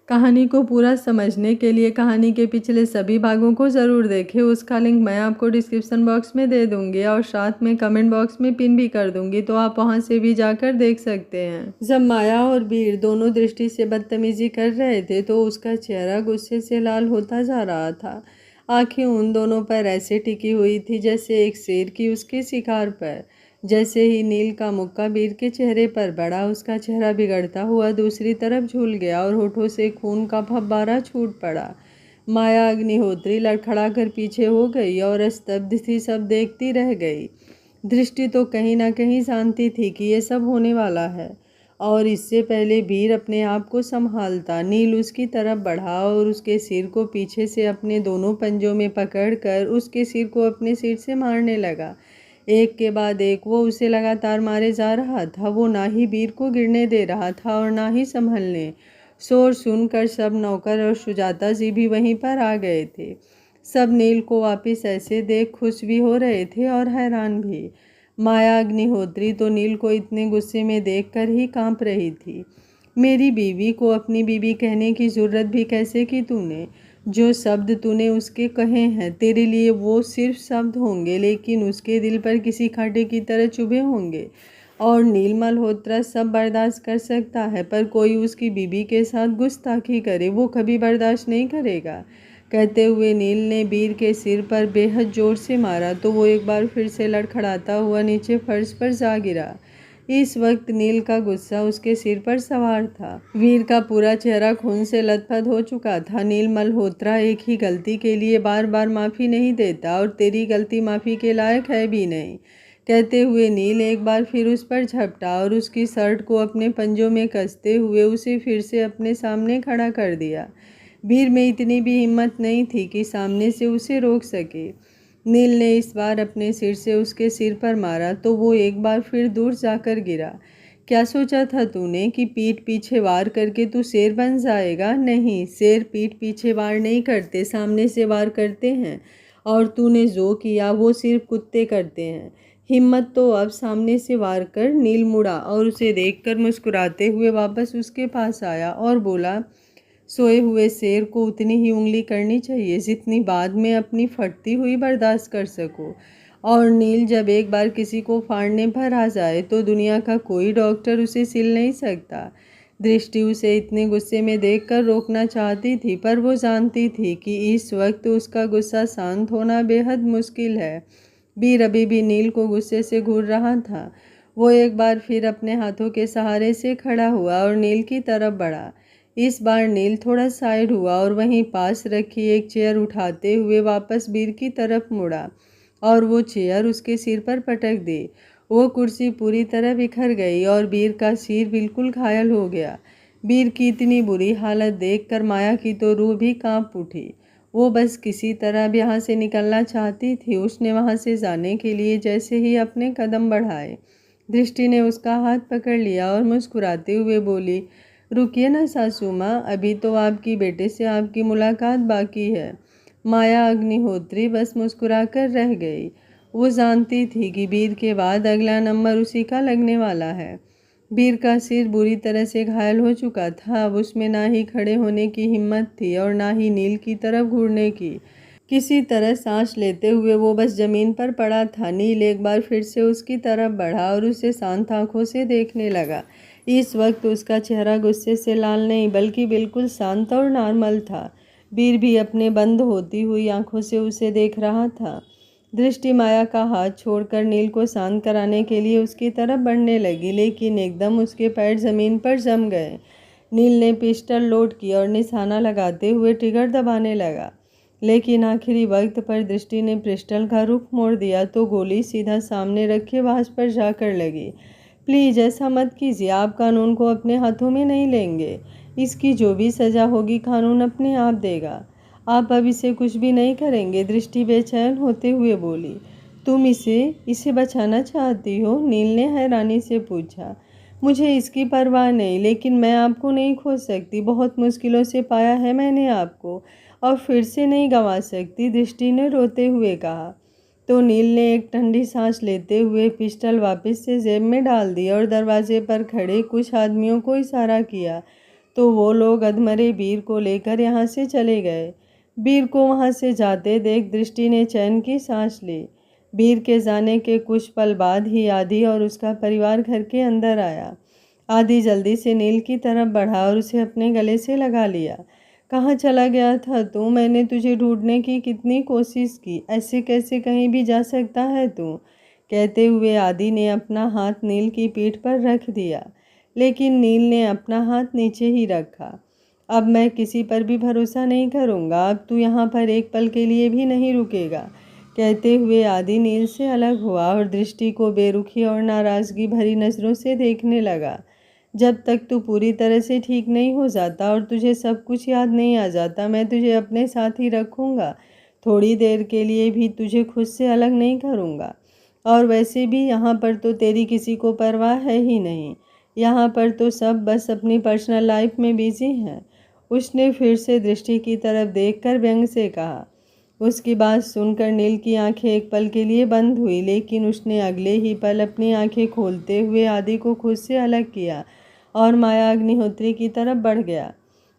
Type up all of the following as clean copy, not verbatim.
कहानी को पूरा समझने के लिए कहानी के पिछले सभी भागों को ज़रूर देखें। उसका लिंक मैं आपको डिस्क्रिप्शन बॉक्स में दे दूंगी और साथ में कमेंट बॉक्स में पिन भी कर दूंगी, तो आप वहां से भी जाकर देख सकते हैं। जब माया और वीर दोनों दृष्टि से बदतमीजी कर रहे थे तो उसका चेहरा गुस्से से लाल होता जा रहा था। आंखें उन दोनों पर ऐसे टिकी हुई थी जैसे एक शेर की उसके शिकार पर। जैसे ही नील का मुक्का वीर के चेहरे पर पड़ा, उसका चेहरा बिगड़ता हुआ दूसरी तरफ झूल गया और होठों से खून का फव्वारा छूट पड़ा। माया अग्निहोत्री लड़खड़ा कर पीछे हो गई और स्तब्ध सी, सब देखती रह गई। दृष्टि तो कहीं ना कहीं जानती थी कि ये सब होने वाला है, और इससे पहले वीर अपने आप को संभालता, नील उसकी तरफ बढ़ा और उसके सिर को पीछे से अपने दोनों पंजों में पकड़कर उसके सिर को अपने सिर से मारने लगा। एक के बाद एक वो उसे लगातार मारे जा रहा था। वो ना ही वीर को गिरने दे रहा था और ना ही संभलने। शोर सुनकर सब नौकर और सुजाता जी भी वहीं पर आ गए थे। सब नील को वापस ऐसे देख खुश भी हो रहे थे और हैरान भी। माया अग्निहोत्री तो नील को इतने गुस्से में देखकर ही कांप रही थी। मेरी बीवी को अपनी बीवी कहने की जरूरत भी कैसे की तूने? जो शब्द तूने उसके कहे हैं तेरे लिए वो सिर्फ शब्द होंगे, लेकिन उसके दिल पर किसी कांटे की तरह चुभे होंगे। और नील मल्होत्रा सब बर्दाश्त कर सकता है, पर कोई उसकी बीवी के साथ गुस्ताखी करे वो कभी बर्दाश्त नहीं करेगा। कहते हुए नील ने वीर के सिर पर बेहद जोर से मारा तो वो एक बार फिर से लड़खड़ाता हुआ नीचे फर्श पर जा गिरा। इस वक्त नील का गुस्सा उसके सिर पर सवार था। वीर का पूरा चेहरा खून से लथपथ हो चुका था। नील मल्होत्रा एक ही गलती के लिए बार बार माफ़ी नहीं देता, और तेरी गलती माफ़ी के लायक है भी नहीं। कहते हुए नील एक बार फिर उस पर झपटा और उसकी शर्ट को अपने पंजों में कसते हुए उसे फिर से अपने सामने खड़ा कर दिया। वीर में इतनी भी हिम्मत नहीं थी कि सामने से उसे रोक सके। नील ने इस बार अपने सिर से उसके सिर पर मारा तो वो एक बार फिर दूर जाकर गिरा। क्या सोचा था तूने कि पीठ पीछे वार करके तू शेर बन जाएगा? नहीं, शेर पीठ पीछे वार नहीं करते, सामने से वार करते हैं। और तूने जो किया वो सिर्फ कुत्ते करते हैं। हिम्मत तो अब सामने से वार कर। नील मुड़ा और उसे देखकर मुस्कुराते हुए वापस उसके पास आया और बोला, सोए हुए शेर को उतनी ही उंगली करनी चाहिए जितनी बाद में अपनी फटती हुई बर्दाश्त कर सको। और नील, जब एक बार किसी को फाड़ने पर आ जाए तो दुनिया का कोई डॉक्टर उसे सिल नहीं सकता। दृष्टि उसे इतने गुस्से में देखकर रोकना चाहती थी, पर वो जानती थी कि इस वक्त उसका गुस्सा शांत होना बेहद मुश्किल है। वीर अभी भी नील को गुस्से से घूर रहा था। वो एक बार फिर अपने हाथों के सहारे से खड़ा हुआ और नील की तरफ बढ़ा। इस बार नील थोड़ा साइड हुआ और वहीं पास रखी एक चेयर उठाते हुए वापस वीर की तरफ मुड़ा और वो चेयर उसके सिर पर पटक दी। वो कुर्सी पूरी तरह बिखर गई और वीर का सिर बिल्कुल घायल हो गया। वीर की इतनी बुरी हालत देखकर माया की तो रूह भी कांप उठी। वो बस किसी तरह यहाँ से निकलना चाहती थी। उसने वहाँ से जाने के लिए जैसे ही अपने कदम बढ़ाए, दृष्टि ने उसका हाथ पकड़ लिया और मुस्कुराते हुए बोली, रुकिए ना सासू माँ, अभी तो आपकी बेटे से आपकी मुलाकात बाकी है। माया अग्निहोत्री बस मुस्कुराकर रह गई। वो जानती थी कि वीर के बाद अगला नंबर उसी का लगने वाला है। वीर का सिर बुरी तरह से घायल हो चुका था। अब उसमें ना ही खड़े होने की हिम्मत थी और ना ही नील की तरफ घूरने की। किसी तरह सांस लेते हुए वो बस जमीन पर पड़ा था। नील एक बार फिर से उसकी तरफ बढ़ा और उसे शांत आंखों से देखने लगा। इस वक्त उसका चेहरा गुस्से से लाल नहीं बल्कि बिल्कुल शांत और नॉर्मल था। वीर भी अपने बंद होती हुई आंखों से उसे देख रहा था। दृष्टि माया का हाथ छोड़कर नील को शांत कराने के लिए उसकी तरफ बढ़ने लगी, लेकिन एकदम उसके पैर जमीन पर जम गए। नील ने पिस्टल लोड किया और निशाना लगाते हुए ट्रिगर दबाने लगा, लेकिन आखिरी वक्त पर दृष्टि ने पिस्टल का रुख मोड़ दिया तो गोली सीधा सामने रखे बाज पर जाकर लगी। प्लीज़ ऐसा मत कीजिए, आप कानून को अपने हाथों में नहीं लेंगे। इसकी जो भी सज़ा होगी कानून अपने आप देगा। आप अब इसे कुछ भी नहीं करेंगे? दृष्टि बेचैन होते हुए बोली। तुम इसे बचाना चाहती हो? नील ने हैरानी से पूछा। मुझे इसकी परवाह नहीं, लेकिन मैं आपको नहीं खो सकती। बहुत मुश्किलों से पाया है मैंने आपको, और फिर से नहीं गंवा सकती, दृष्टि ने रोते हुए कहा। तो नील ने एक ठंडी सांस लेते हुए पिस्टल वापस से जेब में डाल दी और दरवाजे पर खड़े कुछ आदमियों को इशारा किया तो वो लोग अधमरे वीर को लेकर यहाँ से चले गए। वीर को वहाँ से जाते देख दृष्टि ने चैन की सांस ली। वीर के जाने के कुछ पल बाद ही आदि और उसका परिवार घर के अंदर आया। आदि जल्दी से नील की तरफ बढ़ा और उसे अपने गले से लगा लिया। कहाँ चला गया था तू? मैंने तुझे ढूंढने की कितनी कोशिश की, ऐसे कैसे कहीं भी जा सकता है तू? कहते हुए आदि ने अपना हाथ नील की पीठ पर रख दिया, लेकिन नील ने अपना हाथ नीचे ही रखा। अब मैं किसी पर भी भरोसा नहीं करूँगा, अब तू यहाँ पर एक पल के लिए भी नहीं रुकेगा। कहते हुए आदि नील से अलग हुआ और दृष्टि को बेरुखी और नाराज़गी भरी नज़रों से देखने लगा। जब तक तू पूरी तरह से ठीक नहीं हो जाता और तुझे सब कुछ याद नहीं आ जाता, मैं तुझे अपने साथ ही रखूँगा। थोड़ी देर के लिए भी तुझे खुद से अलग नहीं करूँगा। और वैसे भी यहाँ पर तो तेरी किसी को परवाह है ही नहीं। यहाँ पर तो सब बस अपनी पर्सनल लाइफ में बिजी हैं। उसने फिर से दृष्टि की तरफ देखकर व्यंग से कहा। उसकी बात सुनकर नील की आंखें एक पल के लिए बंद हुई, लेकिन उसने अगले ही पल अपनी आंखें खोलते हुए आदि को खुद से अलग किया और माया अग्निहोत्री की तरफ बढ़ गया।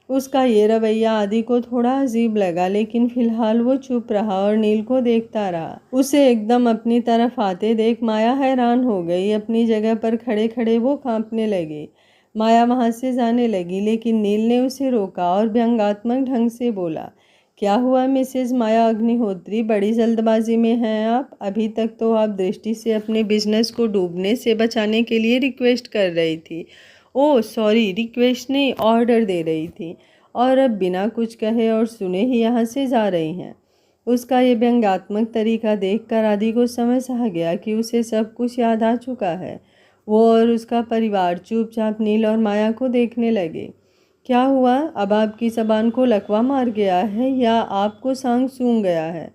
उसका ये रवैया आदि को थोड़ा अजीब लगा, लेकिन फिलहाल वो चुप रहा और नील को देखता रहा। उसे एकदम अपनी तरफ आते देख माया हैरान हो गई। अपनी जगह पर खड़े खड़े वो कांपने लगी। माया वहाँ से जाने लगी, लेकिन नील ने उसे रोका और व्यंग्यात्मक ढंग से बोला, क्या हुआ मिसेज माया अग्निहोत्री, बड़ी जल्दबाजी में हैं आप? अभी तक तो आप दृष्टि से अपने बिजनेस को डूबने से बचाने के लिए रिक्वेस्ट कर रही थी। ओह सॉरी, रिक्वेस्ट नहीं, ऑर्डर दे रही थी, और अब बिना कुछ कहे और सुने ही यहाँ से जा रही हैं। उसका ये व्यंग्यात्मक तरीका देखकर आदि को समझ आ गया कि उसे सब कुछ याद आ चुका है। वो और उसका परिवार चुपचाप नील और माया को देखने लगे। क्या हुआ? अब आपकी ज़बान को लकवा मार गया है या आपको सांग सूंघ गया है?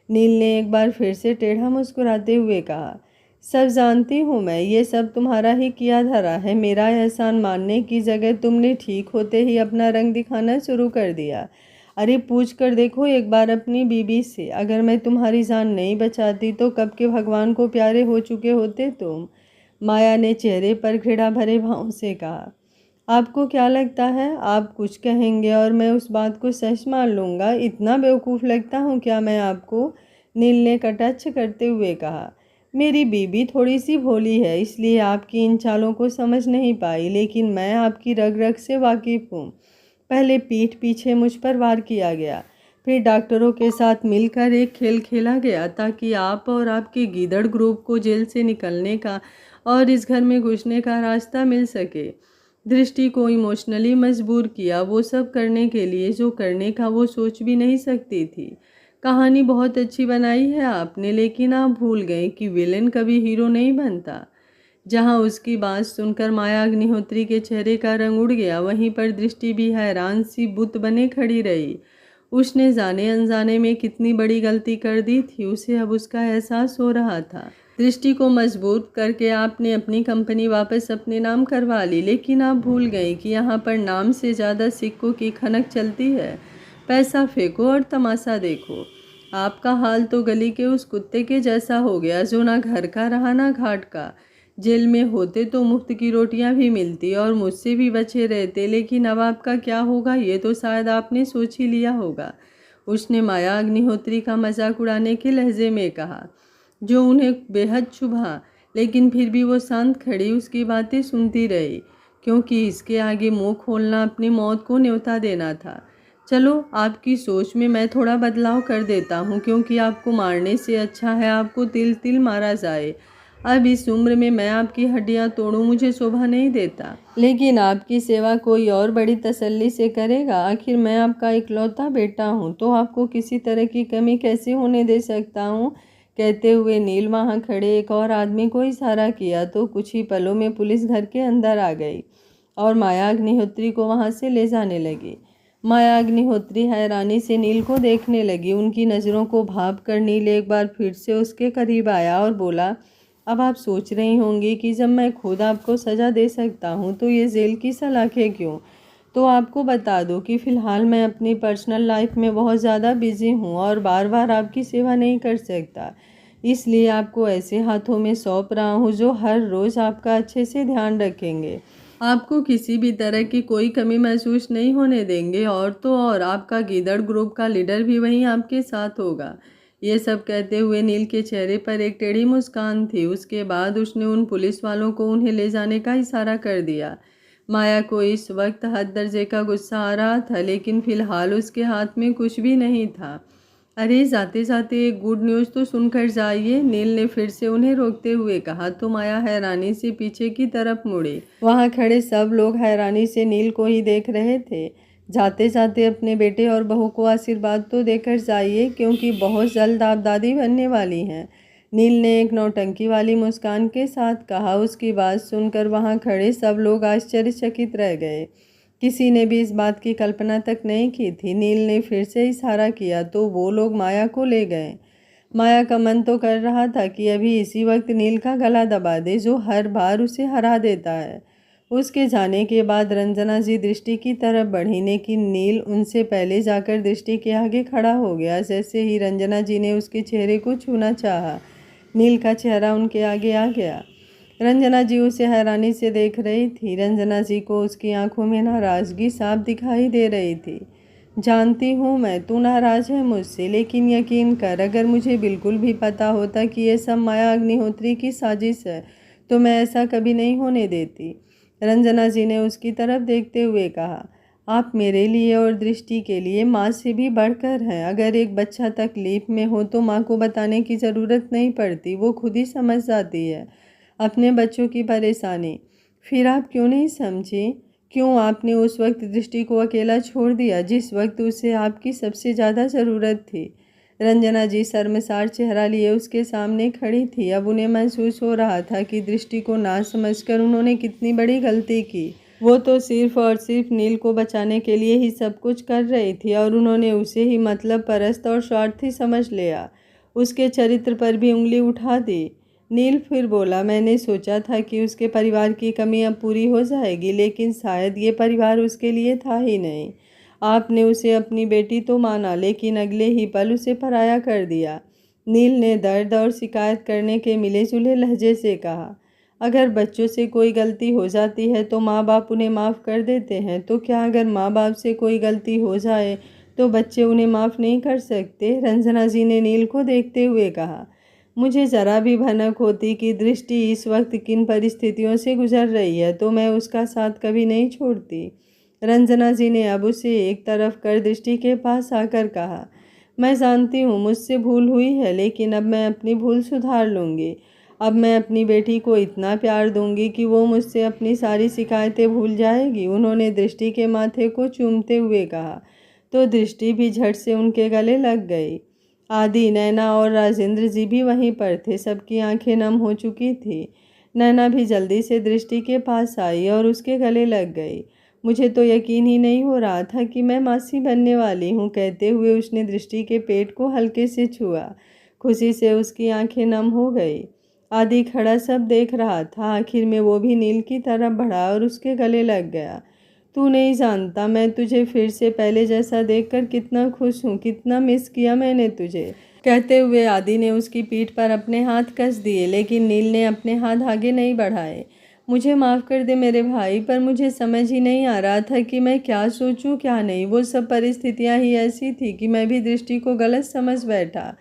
नील ने एक बार फिर से टेढ़ा मुस्कुराते हुए कहा। सब जानती हूँ मैं, ये सब तुम्हारा ही किया धरा है। मेरा एहसान मानने की जगह तुमने ठीक होते ही अपना रंग दिखाना शुरू कर दिया। अरे पूछ कर देखो एक बार अपनी बीबी से, अगर मैं तुम्हारी जान नहीं बचाती तो कब के भगवान को प्यारे हो चुके होते तुम। माया ने चेहरे पर घृणा भरे भाव से कहा। आपको क्या लगता है आप कुछ कहेंगे और मैं उस बात को सच मान लूँगा? इतना बेवकूफ़ लगता हूँ क्या मैं आपको? नील ने कटाक्ष करते हुए कहा। मेरी बीबी थोड़ी सी भोली है, इसलिए आपकी इन चालों को समझ नहीं पाई, लेकिन मैं आपकी रग रग से वाकिफ़ हूँ। पहले पीठ पीछे मुझ पर वार किया गया, फिर डॉक्टरों के साथ मिलकर एक खेल खेला गया ताकि आप और आपके गीदड़ ग्रुप को जेल से निकलने का और इस घर में घुसने का रास्ता मिल सके। दृष्टि को इमोशनली मजबूर किया वो सब करने के लिए जो करने का वो सोच भी नहीं सकती थी। कहानी बहुत अच्छी बनाई है आपने, लेकिन आप भूल गए कि विलेन कभी हीरो नहीं बनता। जहां उसकी बात सुनकर माया अग्निहोत्री के चेहरे का रंग उड़ गया, वहीं पर दृष्टि भी हैरान सी बुत बने खड़ी रही। उसने जाने अनजाने में कितनी बड़ी गलती कर दी थी, उसे अब उसका एहसास हो रहा था। दृष्टि को मजबूत करके आपने अपनी कंपनी वापस अपने नाम करवा ली, लेकिन आप भूल गए कि यहाँ पर नाम से ज़्यादा सिक्कों की खनक चलती है। पैसा फेंको और तमाशा देखो। आपका हाल तो गली के उस कुत्ते के जैसा हो गया जो ना घर का रहा ना घाट का। जेल में होते तो मुफ्त की रोटियां भी मिलती और मुझसे भी बचे रहते, लेकिन अब आपका क्या होगा ये तो शायद आपने सोच ही लिया होगा। उसने माया अग्निहोत्री का मजाक उड़ाने के लहजे में कहा, जो उन्हें बेहद चुभा, लेकिन फिर भी वो शांत खड़ी उसकी बातें सुनती रही, क्योंकि इसके आगे मुंह खोलना अपनी मौत को न्योता देना था। चलो आपकी सोच में मैं थोड़ा बदलाव कर देता हूँ, क्योंकि आपको मारने से अच्छा है आपको तिल तिल मारा जाए। अब इस उम्र में मैं आपकी हड्डियाँ तोड़ूं मुझे शोभा नहीं देता, लेकिन आपकी सेवा कोई और बड़ी तसल्ली से करेगा। आखिर मैं आपका इकलौता बेटा हूँ, तो आपको किसी तरह की कमी कैसे होने दे सकता हूँ? कहते हुए नील वहाँ खड़े एक और आदमी को इशारा किया तो कुछ ही पलों में पुलिस घर के अंदर आ गई और माया अग्निहोत्री को वहाँ से ले जाने लगी। माया अग्निहोत्री हैरानी से नील को देखने लगी। उनकी नज़रों को भाप कर नील एक बार फिर से उसके करीब आया और बोला, अब आप सोच रही होंगी कि जब मैं खुद आपको सज़ा दे सकता हूँ तो ये जेल की सलाखें क्यों? तो आपको बता दूं कि फ़िलहाल मैं अपनी पर्सनल लाइफ में बहुत ज़्यादा बिजी हूँ और बार बार आपकी सेवा नहीं कर सकता, इसलिए आपको ऐसे हाथों में सौंप रहा हूँ जो हर रोज़ आपका अच्छे से ध्यान रखेंगे। आपको किसी भी तरह की कोई कमी महसूस नहीं होने देंगे, और तो और आपका गीदड़ ग्रुप का लीडर भी वहीं आपके साथ होगा। ये सब कहते हुए नील के चेहरे पर एक टेढ़ी मुस्कान थी। उसके बाद उसने उन पुलिस वालों को उन्हें ले जाने का इशारा कर दिया। माया को इस वक्त हद दर्जे का गुस्सा आ रहा था, लेकिन फिलहाल उसके हाथ में कुछ भी नहीं था। अरे जाते जाते एक गुड न्यूज़ तो सुनकर जाइए, नील ने फिर से उन्हें रोकते हुए कहा। तो माया हैरानी से पीछे की तरफ मुड़ी। वहां खड़े सब लोग हैरानी से नील को ही देख रहे थे। जाते जाते अपने बेटे और बहू को आशीर्वाद तो देकर जाइए, क्योंकि बहुत जल्द आप दादी बनने वाली हैं, नील ने एक नौटंकी वाली मुस्कान के साथ कहा। उसकी बात सुनकर वहां खड़े सब लोग आश्चर्यचकित रह गए। किसी ने भी इस बात की कल्पना तक नहीं की थी। नील ने फिर से इशारा किया तो वो लोग माया को ले गए। माया का मन तो कर रहा था कि अभी इसी वक्त नील का गला दबा दे, जो हर बार उसे हरा देता है। उसके जाने के बाद रंजना जी दृष्टि की तरफ बढ़ी, लेकिन नील उनसे पहले जाकर दृष्टि के आगे खड़ा हो गया। जैसे ही रंजना जी ने उसके चेहरे को छूना चाहा, नील का चेहरा उनके आगे आ गया। रंजना जी उसे हैरानी से देख रही थी। रंजना जी को उसकी आंखों में नाराज़गी साफ दिखाई दे रही थी। जानती हूँ मैं तू नाराज़ है मुझसे, लेकिन यकीन कर, अगर मुझे बिल्कुल भी पता होता कि ये सब माया अग्निहोत्री की साजिश है तो मैं ऐसा कभी नहीं होने देती। रंजना जी ने उसकी तरफ देखते हुए कहा, आप मेरे लिए और दृष्टि के लिए माँ से भी बढ़कर हैं। अगर एक बच्चा तकलीफ़ में हो तो माँ को बताने की ज़रूरत नहीं पड़ती, वो खुद ही समझ जाती है अपने बच्चों की परेशानी। फिर आप क्यों नहीं समझी? क्यों आपने उस वक्त दृष्टि को अकेला छोड़ दिया, जिस वक्त उसे आपकी सबसे ज़्यादा ज़रूरत थी? रंजना जी शर्मसार चेहरा लिए उसके सामने खड़ी थी। अब उन्हें महसूस हो रहा था कि दृष्टि को ना समझकर उन्होंने कितनी बड़ी गलती की। वो तो सिर्फ और सिर्फ नील को बचाने के लिए ही सब कुछ कर रही थी, और उन्होंने उसे ही मतलब परस्त और स्वार्थी समझ लिया। उसके चरित्र पर भी उंगली उठा दी। नील फिर बोला, मैंने सोचा था कि उसके परिवार की कमी अब पूरी हो जाएगी, लेकिन शायद ये परिवार उसके लिए था ही नहीं। आपने उसे अपनी बेटी तो माना, लेकिन अगले ही पल उसे पराया कर दिया। नील ने दर्द और शिकायत करने के मिले जुले लहजे से कहा, अगर बच्चों से कोई गलती हो जाती है तो माँ बाप उन्हें माफ़ कर देते हैं, तो क्या अगर माँ बाप से कोई गलती हो जाए तो बच्चे उन्हें माफ़ नहीं कर सकते? रंजना जी ने नील को देखते हुए कहा। मुझे ज़रा भी भनक होती कि दृष्टि इस वक्त किन परिस्थितियों से गुजर रही है तो मैं उसका साथ कभी नहीं छोड़ती। रंजना जी ने अब उसे एक तरफ कर दृष्टि के पास आकर कहा, मैं जानती हूँ मुझसे भूल हुई है, लेकिन अब मैं अपनी भूल सुधार लूँगी। अब मैं अपनी बेटी को इतना प्यार दूंगी कि वो मुझसे अपनी सारी शिकायतें भूल जाएगी। उन्होंने दृष्टि के माथे को चूमते हुए कहा, तो दृष्टि भी झट से उनके गले लग गई। आदि, नैना और राजेंद्र जी भी वहीं पर थे। सबकी आंखें नम हो चुकी थी। नैना भी जल्दी से दृष्टि के पास आई और उसके गले लग गई। मुझे तो यकीन ही नहीं हो रहा था कि मैं मासी बनने वाली हूँ, कहते हुए उसने दृष्टि के पेट को हल्के से छुआ। खुशी से उसकी आंखें नम हो गई। आदि खड़ा सब देख रहा था। आखिर में वो भी नील की तरफ बढ़ा और उसके गले लग गया। तू नहीं जानता मैं तुझे फिर से पहले जैसा देखकर कितना खुश हूँ, कितना मिस किया मैंने तुझे, कहते हुए आदि ने उसकी पीठ पर अपने हाथ कस दिए, लेकिन नील ने अपने हाथ आगे नहीं बढ़ाए। मुझे माफ़ कर दे मेरे भाई, पर मुझे समझ ही नहीं आ रहा था कि मैं क्या सोचूं क्या नहीं। वो सब परिस्थितियां ही ऐसी थी कि मैं भी दृष्टि को गलत समझ बैठा।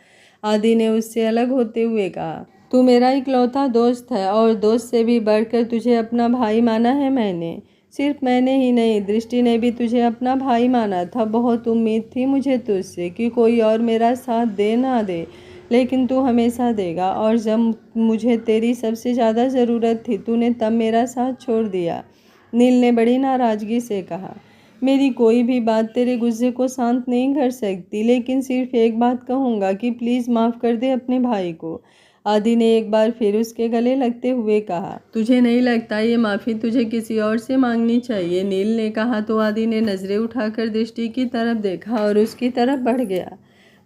आदि ने उससे अलग होते हुए कहा, तू मेरा इकलौता दोस्त है और दोस्त से भी बढ़कर तुझे अपना भाई माना है मैंने। सिर्फ मैंने ही नहीं, दृष्टि ने भी तुझे अपना भाई माना था। बहुत उम्मीद थी मुझे तुझसे कि कोई और मेरा साथ दे ना दे, लेकिन तू हमेशा देगा। और जब मुझे तेरी सबसे ज़्यादा ज़रूरत थी तूने तब मेरा साथ छोड़ दिया। नील ने बड़ी नाराज़गी से कहा, मेरी कोई भी बात तेरे गुस्से को शांत नहीं कर सकती, लेकिन सिर्फ एक बात कहूँगा कि प्लीज़ माफ़ कर दे अपने भाई को। आदि ने एक बार फिर उसके गले लगते हुए कहा, तुझे नहीं लगता ये माफ़ी तुझे किसी और से मांगनी चाहिए? नील ने कहा तो आदि ने नज़रें उठाकर दृष्टि की तरफ देखा और उसकी तरफ बढ़ गया।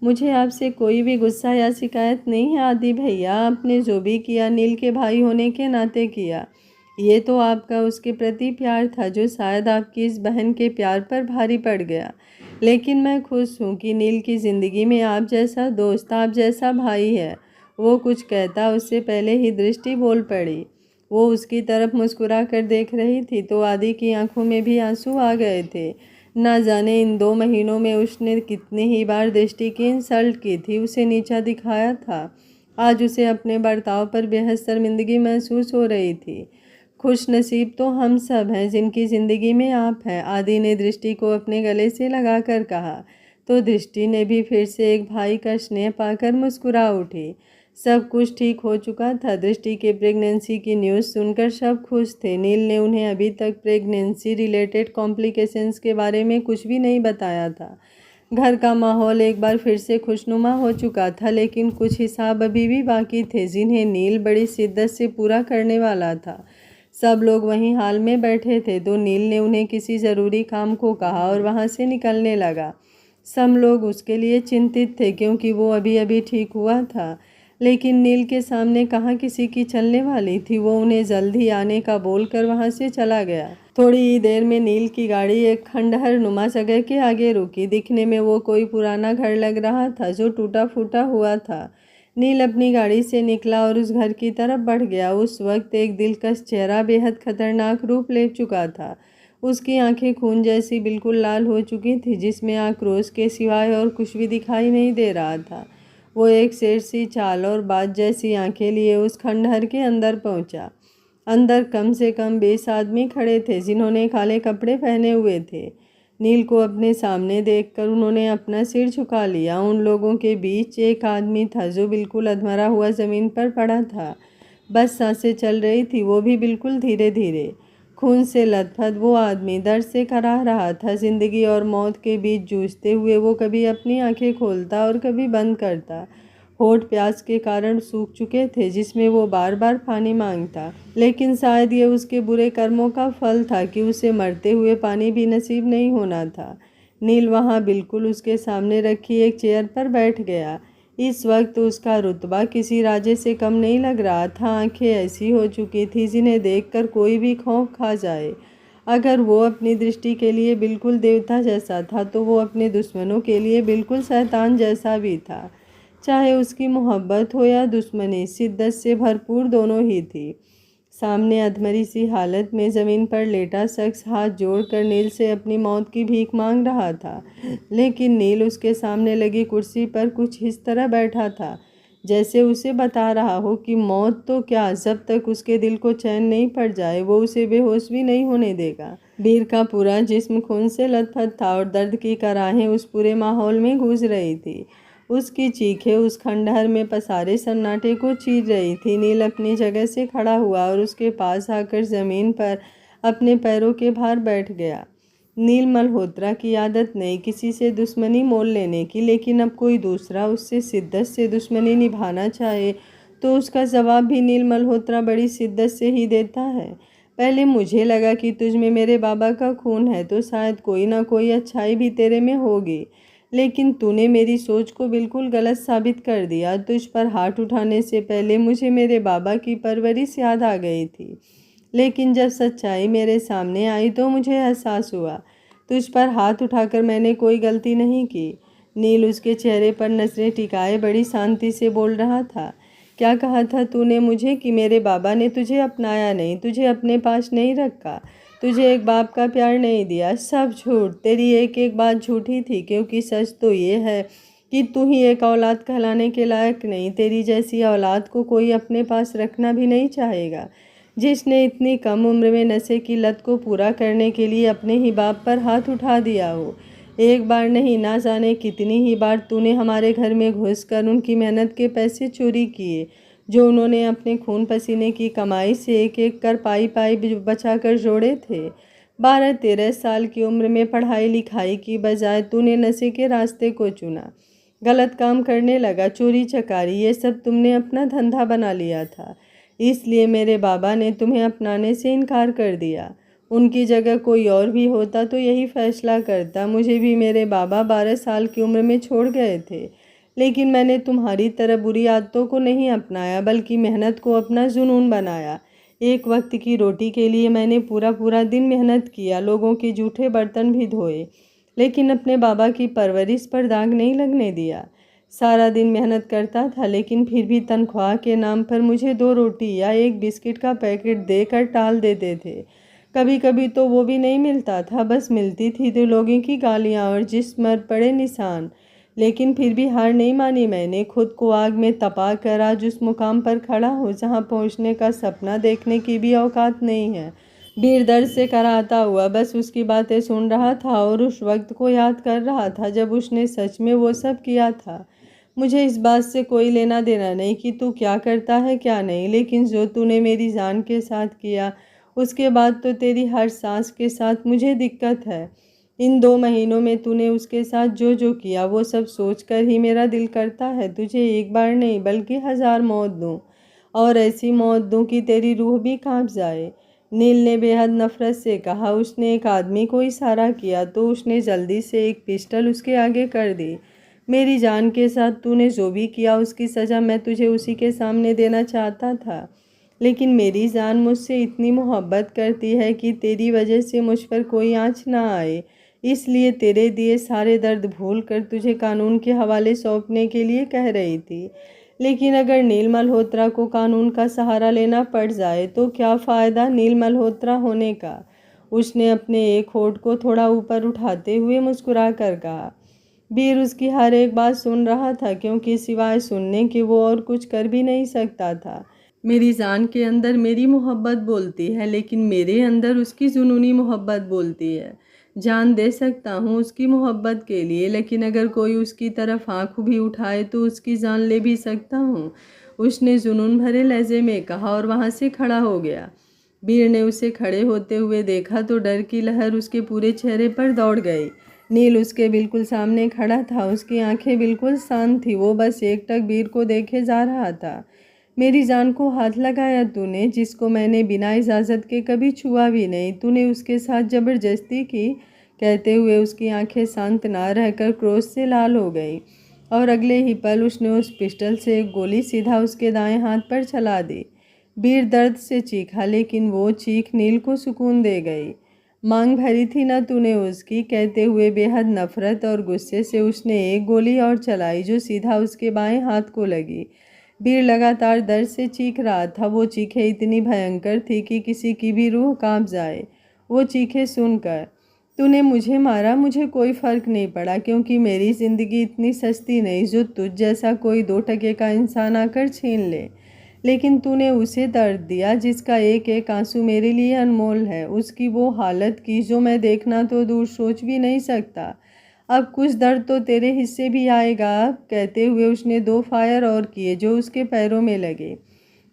मुझे आपसे कोई भी गुस्सा या शिकायत नहीं है आदि भैया। आपने जो भी किया नील के भाई होने के नाते किया। ये तो आपका उसके प्रति प्यार था जो शायद आपकी इस बहन के प्यार पर भारी पड़ गया। लेकिन मैं खुश हूँ कि नील की ज़िंदगी में आप जैसा दोस्त, आप जैसा भाई है। वो कुछ कहता उससे पहले ही दृष्टि बोल पड़ी। वो उसकी तरफ मुस्कुरा कर देख रही थी तो आदि की आंखों में भी आंसू आ गए थे। ना जाने इन 2 महीनों में उसने कितनी ही बार दृष्टि की इंसल्ट की थी, उसे नीचा दिखाया था। आज उसे अपने बर्ताव पर बेहद शर्मिंदगी महसूस हो रही थी। खुश नसीब तो हम सब हैं जिनकी ज़िंदगी में आप हैं, आदि ने दृष्टि को अपने गले से लगाकर कहा। तो दृष्टि ने भी फिर से एक भाई का स्नेह पाकर मुस्कुरा उठी। सब कुछ ठीक हो चुका था। दृष्टि के प्रेगनेंसी की न्यूज़ सुनकर सब खुश थे। नील ने उन्हें अभी तक प्रेगनेंसी रिलेटेड कॉम्प्लिकेशंस के बारे में कुछ भी नहीं बताया था। घर का माहौल एक बार फिर से खुशनुमा हो चुका था, लेकिन कुछ हिसाब अभी भी बाकी थे जिन्हें नील बड़ी शिद्दत से पूरा करने वाला था। सब लोग वहीं हाल में बैठे थे तो नील ने उन्हें किसी ज़रूरी काम को कहा और वहां से निकलने लगा। सब लोग उसके लिए चिंतित थे क्योंकि वो अभी अभी ठीक हुआ था, लेकिन नील के सामने कहाँ किसी की चलने वाली थी। वो उन्हें जल्द ही आने का बोलकर वहां से चला गया। थोड़ी ही देर में नील की गाड़ी एक खंडहर नुमा जगह के आगे रुकी। दिखने में वो कोई पुराना घर लग रहा था जो टूटा फूटा हुआ था। नील अपनी गाड़ी से निकला और उस घर की तरफ बढ़ गया। उस वक्त एक दिलकश चेहरा बेहद खतरनाक रूप ले चुका था। उसकी आंखें खून जैसी बिल्कुल लाल हो चुकी थी, जिसमें आक्रोश के सिवाय और कुछ भी दिखाई नहीं दे रहा था। वो एक शेर सी चाल और बाज जैसी आंखें लिए उस खंडहर के अंदर पहुंचा। अंदर कम से कम 20 आदमी खड़े थे जिन्होंने काले कपड़े पहने हुए थे। नील को अपने सामने देखकर उन्होंने अपना सिर झुका लिया। उन लोगों के बीच एक आदमी था जो बिल्कुल अधमरा हुआ ज़मीन पर पड़ा था। बस सांसें चल रही थी, वो भी बिल्कुल धीरे धीरे। खून से लथपथ वो आदमी दर्द से कराह रहा था। जिंदगी और मौत के बीच जूझते हुए वो कभी अपनी आंखें खोलता और कभी बंद करता। होठ प्यास के कारण सूख चुके थे जिसमें वो बार बार पानी मांगता, लेकिन शायद ये उसके बुरे कर्मों का फल था कि उसे मरते हुए पानी भी नसीब नहीं होना था। नील वहाँ बिल्कुल उसके सामने रखी एक चेयर पर बैठ गया। इस वक्त उसका रुतबा किसी राजे से कम नहीं लग रहा था। आंखें ऐसी हो चुकी थी जिन्हें देखकर कोई भी खौफ खा जाए। अगर वो अपनी दृष्टि के लिए बिल्कुल देवता जैसा था तो वो अपने दुश्मनों के लिए बिल्कुल शैतान जैसा भी था। चाहे उसकी मोहब्बत हो या दुश्मनी, शिद्दत से भरपूर दोनों ही थी। सामने अधमरी सी हालत में ज़मीन पर लेटा शख्स हाथ जोड़कर नील से अपनी मौत की भीख मांग रहा था, लेकिन नील उसके सामने लगी कुर्सी पर कुछ इस तरह बैठा था जैसे उसे बता रहा हो कि मौत तो क्या, जब तक उसके दिल को चैन नहीं पड़ जाए वो उसे बेहोश भी नहीं होने देगा। वीर का पूरा जिस्म खून से लथपथ था और दर्द की कराहें उस पूरे माहौल में गूंज रही थी। उसकी चीखें उस खंडहर में पसारे सन्नाटे को चीर रही थी। नील अपनी जगह से खड़ा हुआ और उसके पास आकर ज़मीन पर अपने पैरों के भार बैठ गया। नील मल्होत्रा की आदत नहीं किसी से दुश्मनी मोल लेने की, लेकिन अब कोई दूसरा उससे शिद्दत से दुश्मनी निभाना चाहे तो उसका जवाब भी नील मल्होत्रा बड़ी शिद्दत से ही देता है। पहले मुझे लगा कि तुझ में मेरे बाबा का खून है तो शायद कोई ना कोई अच्छाई भी तेरे में होगी, लेकिन तूने मेरी सोच को बिल्कुल गलत साबित कर दिया। तुझ पर हाथ उठाने से पहले मुझे मेरे बाबा की परवरिश याद आ गई थी, लेकिन जब सच्चाई मेरे सामने आई तो मुझे एहसास हुआ तुझ पर हाथ उठाकर मैंने कोई गलती नहीं की। नील उसके चेहरे पर नजरें टिकाए बड़ी शांति से बोल रहा था। क्या कहा था तूने मुझे कि मेरे बाबा ने तुझे अपनाया नहीं, तुझे अपने पास नहीं रखा, तुझे एक बाप का प्यार नहीं दिया? सब झूठ, तेरी एक एक बात झूठी थी, क्योंकि सच तो ये है कि तू ही एक औलाद कहलाने के लायक नहीं। तेरी जैसी औलाद को कोई अपने पास रखना भी नहीं चाहेगा, जिसने इतनी कम उम्र में नशे की लत को पूरा करने के लिए अपने ही बाप पर हाथ उठा दिया हो। एक बार नहीं, ना जाने कितनी ही बार तूने हमारे घर में घुसकर उनकी मेहनत के पैसे चोरी किए, जो उन्होंने अपने खून पसीने की कमाई से एक एक कर पाई पाई बचा कर जोड़े थे। 12-13 साल की उम्र में पढ़ाई लिखाई की बजाय तूने नशे के रास्ते को चुना, गलत काम करने लगा, चोरी चकारी, ये सब तुमने अपना धंधा बना लिया था। इसलिए मेरे बाबा ने तुम्हें अपनाने से इनकार कर दिया। उनकी जगह कोई और भी होता तो यही फैसला करता। मुझे भी मेरे बाबा 12 साल की उम्र में छोड़ गए थे, लेकिन मैंने तुम्हारी तरह बुरी आदतों को नहीं अपनाया, बल्कि मेहनत को अपना जुनून बनाया। एक वक्त की रोटी के लिए मैंने पूरा पूरा दिन मेहनत किया, लोगों के जूठे बर्तन भी धोए, लेकिन अपने बाबा की परवरिश पर दाग नहीं लगने दिया। सारा दिन मेहनत करता था, लेकिन फिर भी तनख्वाह के नाम पर मुझे 2 रोटी या 1 बिस्किट का पैकेट देकर टाल देते थे। कभी कभी तो वो भी नहीं मिलता था, बस मिलती थी तो लोगों की गालियाँ और जिस्म पर पड़े निशान। लेकिन फिर भी हार नहीं मानी मैंने। खुद को आग में तपा कर आज उस मुकाम पर खड़ा हूँ जहाँ पहुँचने का सपना देखने की भी औकात नहीं है। वीर दर्द से कराहता हुआ बस उसकी बातें सुन रहा था और उस वक्त को याद कर रहा था जब उसने सच में वो सब किया था। मुझे इस बात से कोई लेना देना नहीं कि तू क्या करता है क्या नहीं, लेकिन जो तूने मेरी जान के साथ किया उसके बाद तो तेरी हर सांस के साथ मुझे दिक्कत है। इन 2 महीनों में तूने उसके साथ जो जो किया वो सब सोचकर ही मेरा दिल करता है तुझे एक बार नहीं बल्कि 1000 मौत दूँ, और ऐसी मौत दूँ कि तेरी रूह भी कांप जाए। नील ने बेहद नफरत से कहा। उसने एक आदमी को इशारा किया तो उसने जल्दी से एक पिस्टल उसके आगे कर दी। मेरी जान के साथ तूने जो भी किया उसकी सज़ा मैं तुझे उसी के सामने देना चाहता था, लेकिन मेरी जान मुझसे इतनी मोहब्बत करती है कि तेरी वजह से मुझ पर कोई आँच ना आए, इसलिए तेरे दिए सारे दर्द भूल कर तुझे कानून के हवाले सौंपने के लिए कह रही थी। लेकिन अगर नील मल्होत्रा को कानून का सहारा लेना पड़ जाए तो क्या फ़ायदा नील मल्होत्रा होने का। उसने अपने एक होठ को थोड़ा ऊपर उठाते हुए मुस्कुरा कर कहा। वीर उसकी हर एक बात सुन रहा था, क्योंकि सिवाय सुनने के वो और कुछ कर भी नहीं सकता था। मेरी जान के अंदर मेरी मोहब्बत बोलती है, लेकिन मेरे अंदर उसकी जुनूनी मोहब्बत बोलती है। जान दे सकता हूँ उसकी मोहब्बत के लिए, लेकिन अगर कोई उसकी तरफ आँख भी उठाए तो उसकी जान ले भी सकता हूँ, उसने जुनून भरे लहजे में कहा और वहाँ से खड़ा हो गया। वीर ने उसे खड़े होते हुए देखा तो डर की लहर उसके पूरे चेहरे पर दौड़ गई। नील उसके बिल्कुल सामने खड़ा था, उसकी आंखें बिल्कुल शांत थी, वो बस एकटक वीर को देखे जा रहा था। मेरी जान को हाथ लगाया तूने, जिसको मैंने बिना इजाज़त के कभी छुआ भी नहीं, तूने उसके साथ ज़बरदस्ती की। कहते हुए उसकी आंखें शांत ना रहकर क्रोध से लाल हो गई और अगले ही पल उसने उस पिस्टल से एक गोली सीधा उसके दाएं हाथ पर चला दी। वीर दर्द से चीखा, लेकिन वो चीख नील को सुकून दे गई। मांग भरी थी ना तूने उसकी, कहते हुए बेहद नफरत और गुस्से से उसने एक गोली और चलाई जो सीधा उसके बाएं हाथ को लगी। वीर लगातार दर्द से चीख रहा था। वो चीखें इतनी भयंकर थी कि किसी की भी रूह कांप जाए। वो चीखें सुनकर, तूने मुझे मारा, मुझे कोई फ़र्क नहीं पड़ा, क्योंकि मेरी ज़िंदगी इतनी सस्ती नहीं जो तुझ जैसा कोई 2 टके का इंसान आकर छीन ले। लेकिन तूने उसे दर्द दिया जिसका एक एक आंसू मेरे लिए अनमोल है। उसकी वो हालत की जो मैं देखना तो दूर सोच भी नहीं सकता। अब कुछ दर्द तो तेरे हिस्से भी आएगा। कहते हुए उसने 2 फायर और किए जो उसके पैरों में लगे।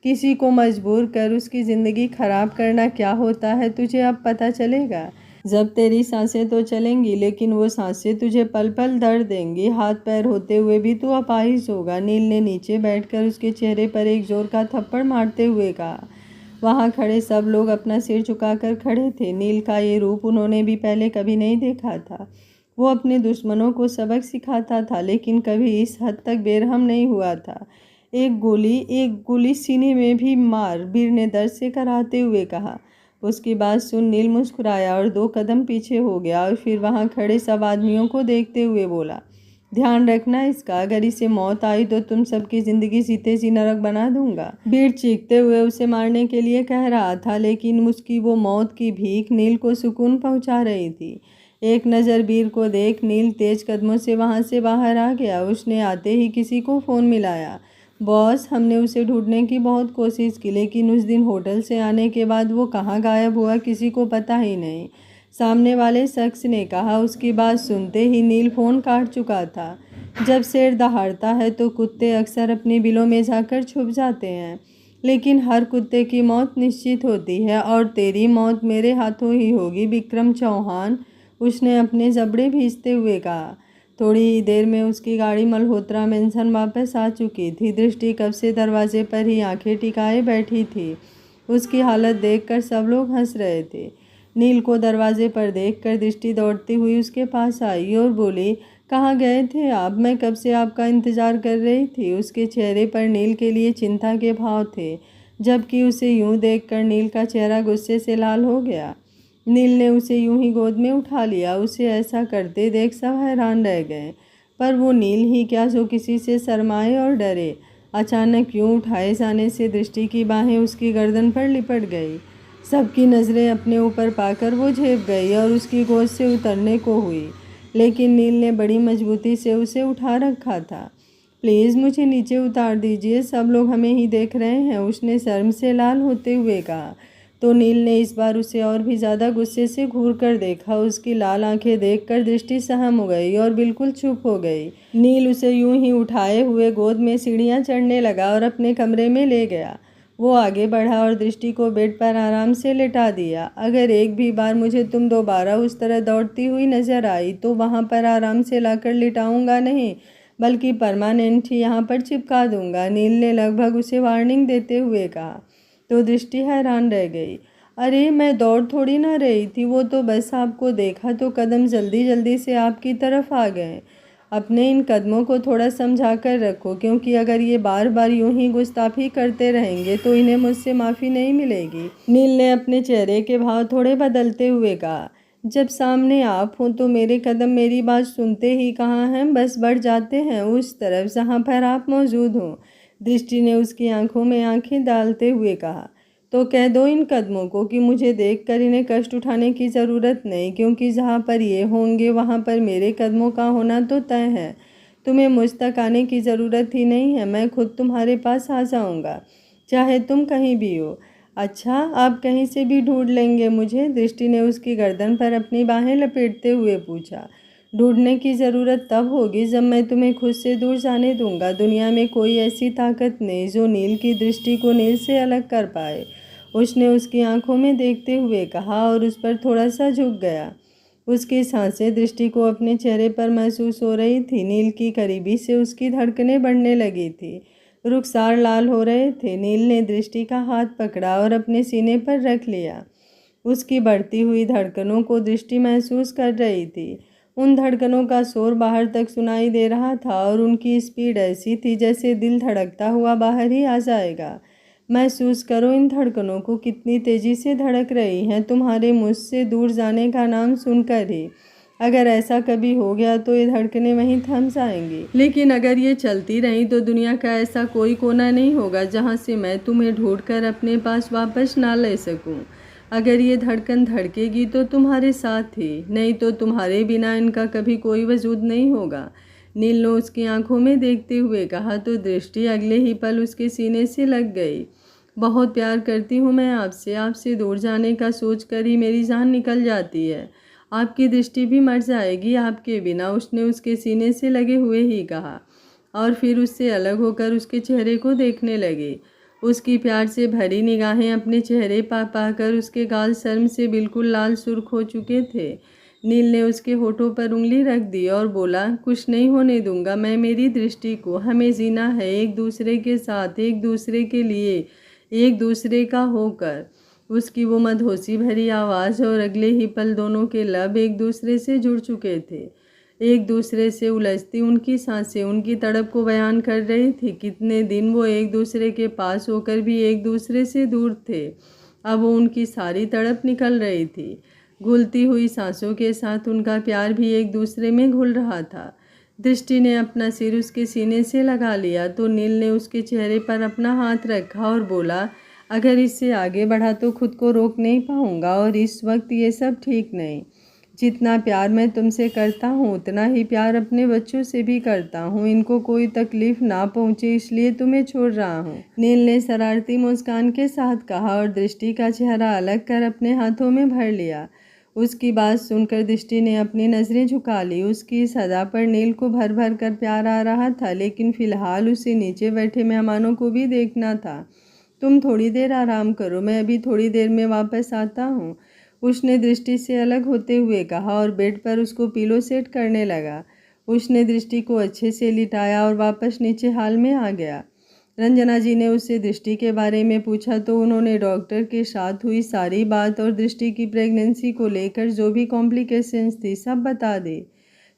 किसी को मजबूर कर उसकी ज़िंदगी ख़राब करना क्या होता है तुझे अब पता चलेगा। जब तेरी सांसें तो चलेंगी, लेकिन वो सांसें तुझे पल पल दर्द देंगी। हाथ पैर होते हुए भी तू अपाहिज होगा। नील ने नीचे बैठकर उसके चेहरे पर एक जोर का थप्पड़ मारते हुए कहा। वहाँ खड़े सब लोग अपना सिर झुकाकर खड़े थे। नील का ये रूप उन्होंने भी पहले कभी नहीं देखा था। वो अपने दुश्मनों को सबक सिखाता था, लेकिन कभी इस हद तक बेरहम नहीं हुआ था। एक गोली सीने में भी मार, वीर ने दर्द से कराहते हुए कहा। उसकी बात सुन नील मुस्कुराया और 2 कदम पीछे हो गया और फिर वहाँ खड़े सब आदमियों को देखते हुए बोला, ध्यान रखना इसका, अगर इसे मौत आई तो तुम सबकी ज़िंदगी जीते जी नरक बना दूंगा। वीर चीखते हुए उसे मारने के लिए कह रहा था, लेकिन उसकी वो मौत की भीख नील को सुकून पहुंचा रही थी। एक नज़र वीर को देख नील तेज कदमों से वहाँ से बाहर आ गया। उसने आते ही किसी को फ़ोन मिलाया। बॉस, हमने उसे ढूंढने की बहुत कोशिश की, लेकिन उस दिन होटल से आने के बाद वो कहाँ गायब हुआ किसी को पता ही नहीं, सामने वाले शख्स ने कहा। उसकी बात सुनते ही नील फ़ोन काट चुका था। जब शेर दहाड़ता है तो कुत्ते अक्सर अपनी बिलों में जाकर छुप जाते हैं, लेकिन हर कुत्ते की मौत निश्चित होती है और तेरी मौत मेरे हाथों ही होगी, विक्रम चौहान, उसने अपने जबड़े भींचते हुए कहा। थोड़ी ही देर में उसकी गाड़ी मल्होत्रा मेंशन वापस आ चुकी थी। दृष्टि कब से दरवाजे पर ही आंखें टिकाए बैठी थी। उसकी हालत देखकर सब लोग हंस रहे थे। नील को दरवाजे पर देखकर दृष्टि दौड़ती हुई उसके पास आई और बोली, कहाँ गए थे आप? मैं कब से आपका इंतज़ार कर रही थी। उसके चेहरे पर नील के लिए चिंता के भाव थे, जबकि उसे यूं देखकर नील का चेहरा गुस्से से लाल हो गया। नील ने उसे यूं ही गोद में उठा लिया। उसे ऐसा करते देख सब हैरान रह गए। पर वो नील ही क्या जो किसी से शर्माए और डरे। अचानक यूं उठाए जाने से दृष्टि की बाहें उसकी गर्दन पर लिपट गई। सबकी नज़रें अपने ऊपर पाकर वो झेप गई और उसकी गोद से उतरने को हुई, लेकिन नील ने बड़ी मजबूती से उसे उठा रखा था। प्लीज़ मुझे नीचे उतार दीजिए, सब लोग हमें ही देख रहे हैं, उसने शर्म से लाल होते हुए कहा। तो नील ने इस बार उसे और भी ज़्यादा गुस्से से घूर कर देखा। उसकी लाल आंखें देखकर दृष्टि सहम हो गई और बिल्कुल चुप हो गई। नील उसे यूं ही उठाए हुए गोद में सीढ़ियां चढ़ने लगा और अपने कमरे में ले गया। वो आगे बढ़ा और दृष्टि को बेड पर आराम से लेटा दिया। अगर एक भी बार मुझे तुम दोबारा उस तरह दौड़ती हुई नजर आई तो वहाँ पर आराम से लाकर लिटाऊंगा नहीं, बल्कि परमानेंट ही यहाँ पर चिपका दूंगा, नील ने लगभग उसे वार्निंग देते हुए कहा। तो दृष्टि हैरान रह गई। अरे मैं दौड़ थोड़ी ना रही थी, वो तो बस आपको देखा तो कदम जल्दी जल्दी से आपकी तरफ आ गए। अपने इन कदमों को थोड़ा समझा कर रखो, क्योंकि अगर ये बार बार यूं ही गुस्ताखी करते रहेंगे तो इन्हें मुझसे माफ़ी नहीं मिलेगी। नील ने अपने चेहरे के भाव थोड़े बदलते हुए कहा। जब सामने आप हो तो मेरे कदम मेरी बात सुनते ही कहाँ हैं, बस बढ़ जाते हैं उस तरफ जहाँ पर आप मौजूद हों। दृष्टि ने उसकी आंखों में आंखें डालते हुए कहा। तो कह दो इन कदमों को कि मुझे देखकर इन्हें कष्ट उठाने की ज़रूरत नहीं, क्योंकि जहाँ पर ये होंगे वहाँ पर मेरे कदमों का होना तो तय है। तुम्हें मुझ तक आने की ज़रूरत ही नहीं है, मैं खुद तुम्हारे पास आ जाऊँगा, चाहे तुम कहीं भी हो। अच्छा, आप कहीं से भी ढूंढ लेंगे मुझे? दृष्टि ने उसकी गर्दन पर अपनी बाहें लपेटते हुए पूछा। ढूंढने की ज़रूरत तब होगी जब मैं तुम्हें खुद से दूर जाने दूंगा। दुनिया में कोई ऐसी ताकत नहीं जो नील की दृष्टि को नील से अलग कर पाए, उसने उसकी आंखों में देखते हुए कहा और उस पर थोड़ा सा झुक गया। उसकी सांसें दृष्टि को अपने चेहरे पर महसूस हो रही थी। नील की करीबी से उसकी धड़कनें बढ़ने लगी थी, रुखसार लाल हो रहे थे। नील ने दृष्टि का हाथ पकड़ा और अपने सीने पर रख लिया। उसकी बढ़ती हुई धड़कनों को दृष्टि महसूस कर रही थी। उन धड़कनों का शोर बाहर तक सुनाई दे रहा था और उनकी स्पीड ऐसी थी जैसे दिल धड़कता हुआ बाहर ही आ जाएगा। महसूस करो इन धड़कनों को, कितनी तेजी से धड़क रही हैं तुम्हारे मुझसे दूर जाने का नाम सुनकर ही। अगर ऐसा कभी हो गया तो ये धड़कनें वहीं थम जाएंगी, लेकिन अगर ये चलती रही तो दुनिया का ऐसा कोई कोना नहीं होगा जहाँ से मैं तुम्हें ढूंढकर अपने पास वापस ना ले सकूं। अगर ये धड़कन धड़केगी तो तुम्हारे साथ ही, नहीं तो तुम्हारे बिना इनका कभी कोई वजूद नहीं होगा। नील ने उसकी आंखों में देखते हुए कहा। तो दृष्टि अगले ही पल उसके सीने से लग गई। बहुत प्यार करती हूँ मैं आपसे, आपसे दूर जाने का सोचकर ही मेरी जान निकल जाती है। आपकी दृष्टि भी मर जाएगी आपके बिना, उसने उसके सीने से लगे हुए ही कहा और फिर उससे अलग होकर उसके चेहरे को देखने लगी। उसकी प्यार से भरी निगाहें अपने चेहरे पा पाकर उसके गाल शर्म से बिल्कुल लाल सुर्ख हो चुके थे। नील ने उसके होठों पर उंगली रख दी और बोला, कुछ नहीं होने दूंगा मैं मेरी दृष्टि को, हमें जीना है एक दूसरे के साथ, एक दूसरे के लिए, एक दूसरे का होकर। उसकी वो मदहोशी भरी आवाज़ और अगले ही पल दोनों के लब एक दूसरे से जुड़ चुके थे। एक दूसरे से उलझती उनकी सांसें उनकी तड़प को बयान कर रही थी। कितने दिन वो एक दूसरे के पास होकर भी एक दूसरे से दूर थे, अब वो उनकी सारी तड़प निकल रही थी। घुलती हुई सांसों के साथ उनका प्यार भी एक दूसरे में घुल रहा था। दृष्टि ने अपना सिर उसके सीने से लगा लिया तो नील ने उसके चेहरे पर अपना हाथ रखा और बोला, अगर इससे आगे बढ़ा तो खुद को रोक नहीं पाऊंगा और इस वक्त ये सब ठीक नहीं। जितना प्यार मैं तुमसे करता हूँ उतना ही प्यार अपने बच्चों से भी करता हूँ, इनको कोई तकलीफ ना पहुँचे इसलिए तुम्हें छोड़ रहा हूँ, नील ने शरारती मुस्कान के साथ कहा और दृष्टि का चेहरा अलग कर अपने हाथों में भर लिया। उसकी बात सुनकर दृष्टि ने अपनी नज़रें झुका ली। उसकी इस अदा पर नील को भर भर कर प्यार आ रहा था, लेकिन फिलहाल उसे नीचे बैठे मेहमानों को भी देखना था। तुम थोड़ी देर आराम करो, मैं अभी थोड़ी देर में वापस आता हूँ, उसने दृष्टि से अलग होते हुए कहा और बेड पर उसको पिलो सेट करने लगा। उसने दृष्टि को अच्छे से लिटाया और वापस नीचे हाल में आ गया। रंजना जी ने उससे दृष्टि के बारे में पूछा तो उन्होंने डॉक्टर के साथ हुई सारी बात और दृष्टि की प्रेगनेंसी को लेकर जो भी कॉम्प्लिकेशंस थी सब बता दी।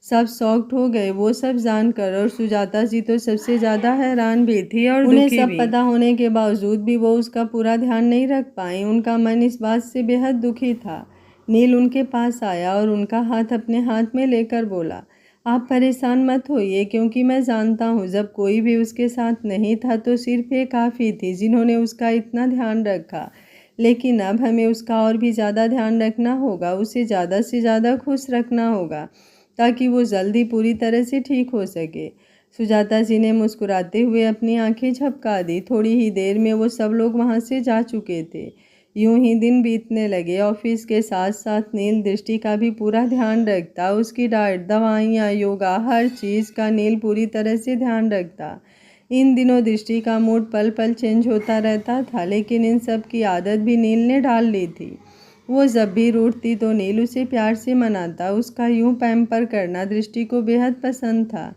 सब शॉक्ड हो गए वो सब जानकर, और सुजाता जी तो सबसे ज़्यादा हैरान भी थी और उन्हें सब पता होने के बावजूद भी वो उसका पूरा ध्यान नहीं रख पाई। उनका मन इस बात से बेहद दुखी था। नील उनके पास आया और उनका हाथ अपने हाथ में लेकर बोला, आप परेशान मत होइए, क्योंकि मैं जानता हूँ जब कोई भी उसके साथ नहीं था तो सिर्फ एक आप ही थी जिन्होंने उसका इतना ध्यान रखा। लेकिन अब हमें उसका और भी ज़्यादा ध्यान रखना होगा, उसे ज़्यादा से ज़्यादा खुश रखना होगा ताकि वो जल्दी पूरी तरह से ठीक हो सके। सुजाता जी ने मुस्कुराते हुए अपनी आंखें झपका दी। थोड़ी ही देर में वो सब लोग वहाँ से जा चुके थे। यूं ही दिन बीतने लगे। ऑफिस के साथ साथ नील दृष्टि का भी पूरा ध्यान रखता। उसकी डाइट, दवाइयाँ, योगा, हर चीज़ का नील पूरी तरह से ध्यान रखता। इन दिनों दृष्टि का मूड पल पल चेंज होता रहता था, लेकिन इन सब की आदत भी नील ने डाल ली थी। वो जब भी रूठती तो नील उसे प्यार से मनाता। उसका यूं पैम्पर करना दृष्टि को बेहद पसंद था,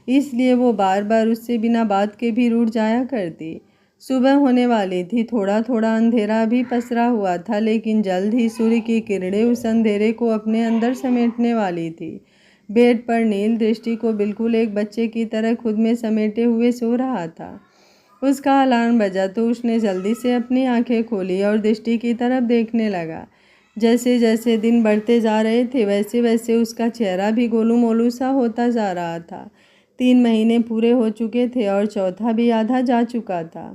इसलिए वो बार बार उससे बिना बात के भी रूठ जाया करती। सुबह होने वाली थी। थोड़ा थोड़ा अंधेरा भी पसरा हुआ था, लेकिन जल्द ही सूर्य की किरणें उस अंधेरे को अपने अंदर समेटने वाली थी। बेड पर नील दृष्टि को बिल्कुल एक बच्चे की तरह खुद में समेटे हुए सो रहा था। उसका अलार्म बजा तो उसने जल्दी से अपनी आंखें खोली और दृष्टि की तरफ देखने लगा। जैसे जैसे दिन बढ़ते जा रहे थे वैसे वैसे उसका चेहरा भी गोलू मोलू सा होता जा रहा था। 3 महीने पूरे हो चुके थे और चौथा भी आधा जा चुका था।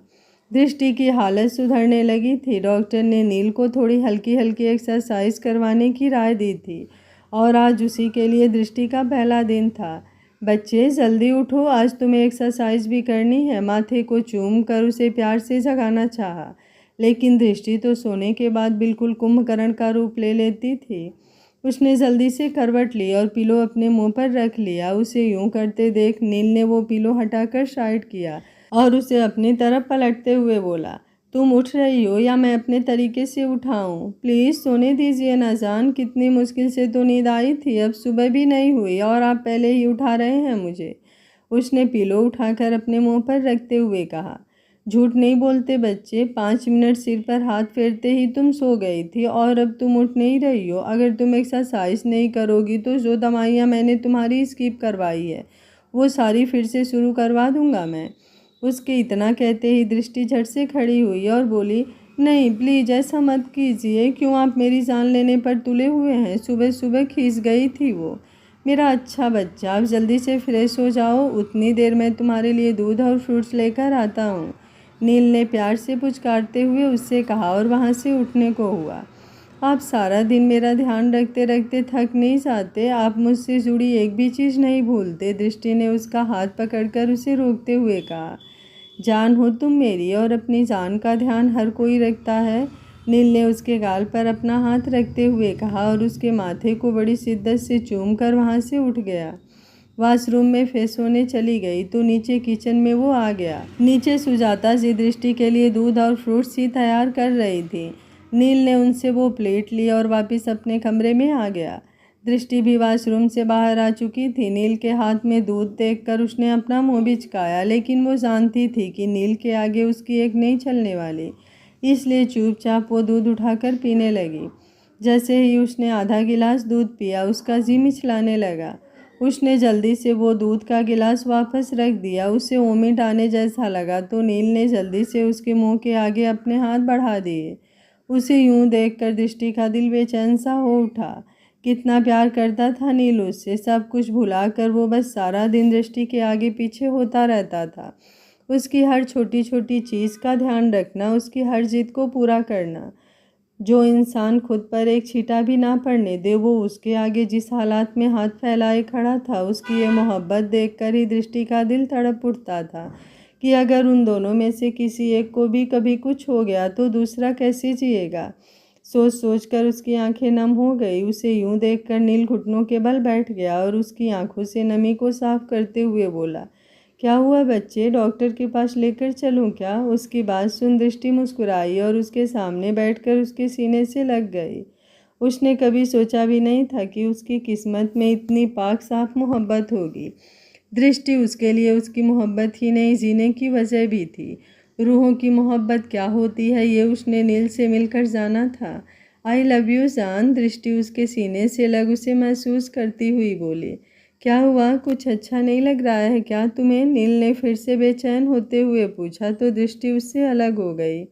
दृष्टि की हालत सुधरने लगी थी। डॉक्टर ने नील को थोड़ी हल्की हल्की एक्सरसाइज करवाने की राय दी थी और आज उसी के लिए दृष्टि का पहला दिन था। बच्चे जल्दी उठो, आज तुम्हें एक्सरसाइज भी करनी है। माथे को चूम कर उसे प्यार से जगाना चाहा, लेकिन दृष्टि तो सोने के बाद बिल्कुल कुंभकर्ण का रूप ले लेती थी। उसने जल्दी से करवट ली और पिलो अपने मुंह पर रख लिया। उसे यूं करते देख नील ने वो पिलो हटाकर साइड किया और उसे अपनी तरफ पलटते हुए बोला, तुम उठ रही हो या मैं अपने तरीके से उठाऊं? प्लीज़ सोने दीजिए ना जान, कितनी मुश्किल से तो नींद आई थी, अब सुबह भी नहीं हुई और आप पहले ही उठा रहे हैं मुझे। उसने पिलो उठाकर अपने मुंह पर रखते हुए कहा। झूठ नहीं बोलते बच्चे, 5 मिनट सिर पर हाथ फेरते ही तुम सो गई थी और अब तुम उठ नहीं रही हो। अगर तुम एक्सरसाइज नहीं करोगी तो जो दवाइयाँ मैंने तुम्हारी स्किप करवाई है वो सारी फिर से शुरू करवा दूंगा मैं। उसके इतना कहते ही दृष्टि झट से खड़ी हुई और बोली, नहीं प्लीज़ ऐसा मत कीजिए। क्यों आप मेरी जान लेने पर तुले हुए हैं? सुबह सुबह खींच गई थी वो। मेरा अच्छा बच्चा, आप जल्दी से फ्रेश हो जाओ, उतनी देर में तुम्हारे लिए दूध और फ्रूट्स लेकर आता हूँ। नील ने प्यार से पुचकारते हुए उससे कहा और वहाँ से उठने को हुआ। आप सारा दिन मेरा ध्यान रखते रखते थक नहीं जाते? आप मुझसे जुड़ी एक भी चीज़ नहीं भूलते? दृष्टि ने उसका हाथ पकड़कर उसे रोकते हुए कहा। जान हो तुम मेरी और अपनी जान का ध्यान हर कोई रखता है। नील ने उसके गाल पर अपना हाथ रखते हुए कहा और उसके माथे को बड़ी शिद्दत से चूम कर वहाँ से उठ गया। वॉशरूम में फ्रेश होने चली गई तो नीचे किचन में वो आ गया। नीचे सुजाता जी दृष्टि के लिए दूध और फ्रूट्स ही तैयार कर रही थी। नील ने उनसे वो प्लेट ली और वापस अपने कमरे में आ गया। दृष्टि भी वॉशरूम से बाहर आ चुकी थी। नील के हाथ में दूध देखकर उसने अपना मुंह बिचकाया, लेकिन वो जानती थी कि नील के आगे उसकी एक नहीं चलने वाली, इसलिए चुपचाप वो दूध उठाकर पीने लगी। जैसे ही उसने आधा गिलास दूध पिया उसका जी मिचलाने लगा। उसने जल्दी से वो दूध का गिलास वापस रख दिया। उसे वोमिट आने जैसा लगा तो नील ने जल्दी से उसके मुंह के आगे अपने हाथ बढ़ा दिए। उसे यूं देखकर दृष्टि का दिल बेचैन सा हो उठा। कितना प्यार करता था नील उससे। सब कुछ भुलाकर वो बस सारा दिन दृष्टि के आगे पीछे होता रहता था। उसकी हर छोटी छोटी चीज़ का ध्यान रखना, उसकी हर जिद को पूरा करना। जो इंसान खुद पर एक छींटा भी ना पड़ने दे, वो उसके आगे जिस हालात में हाथ फैलाए खड़ा था, उसकी ये मोहब्बत देखकर ही दृष्टि का दिल तड़प उठता था कि अगर उन दोनों में से किसी एक को भी कभी कुछ हो गया तो दूसरा कैसे जिएगा। सोच सोच कर उसकी आंखें नम हो गई। उसे यूं देखकर नील घुटनों के बल बैठ गया और उसकी आंखों से नमी को साफ करते हुए बोला, क्या हुआ बच्चे, डॉक्टर के पास लेकर चलूं क्या? उसकी बात सुन दृष्टि मुस्कुराई और उसके सामने बैठकर उसके सीने से लग गई। उसने कभी सोचा भी नहीं था कि उसकी किस्मत में इतनी पाक साफ मोहब्बत होगी। दृष्टि उसके लिए उसकी मोहब्बत ही नहीं, जीने की वजह भी थी। रूहों की मोहब्बत क्या होती है ये उसने नील से मिलकर जाना था। आई लव यू जान, दृष्टि उसके सीने से लग उसे महसूस करती हुई बोली। क्या हुआ, कुछ अच्छा नहीं लग रहा है क्या तुम्हें? नील ने फिर से बेचैन होते हुए पूछा तो दृष्टि उससे अलग हो गई।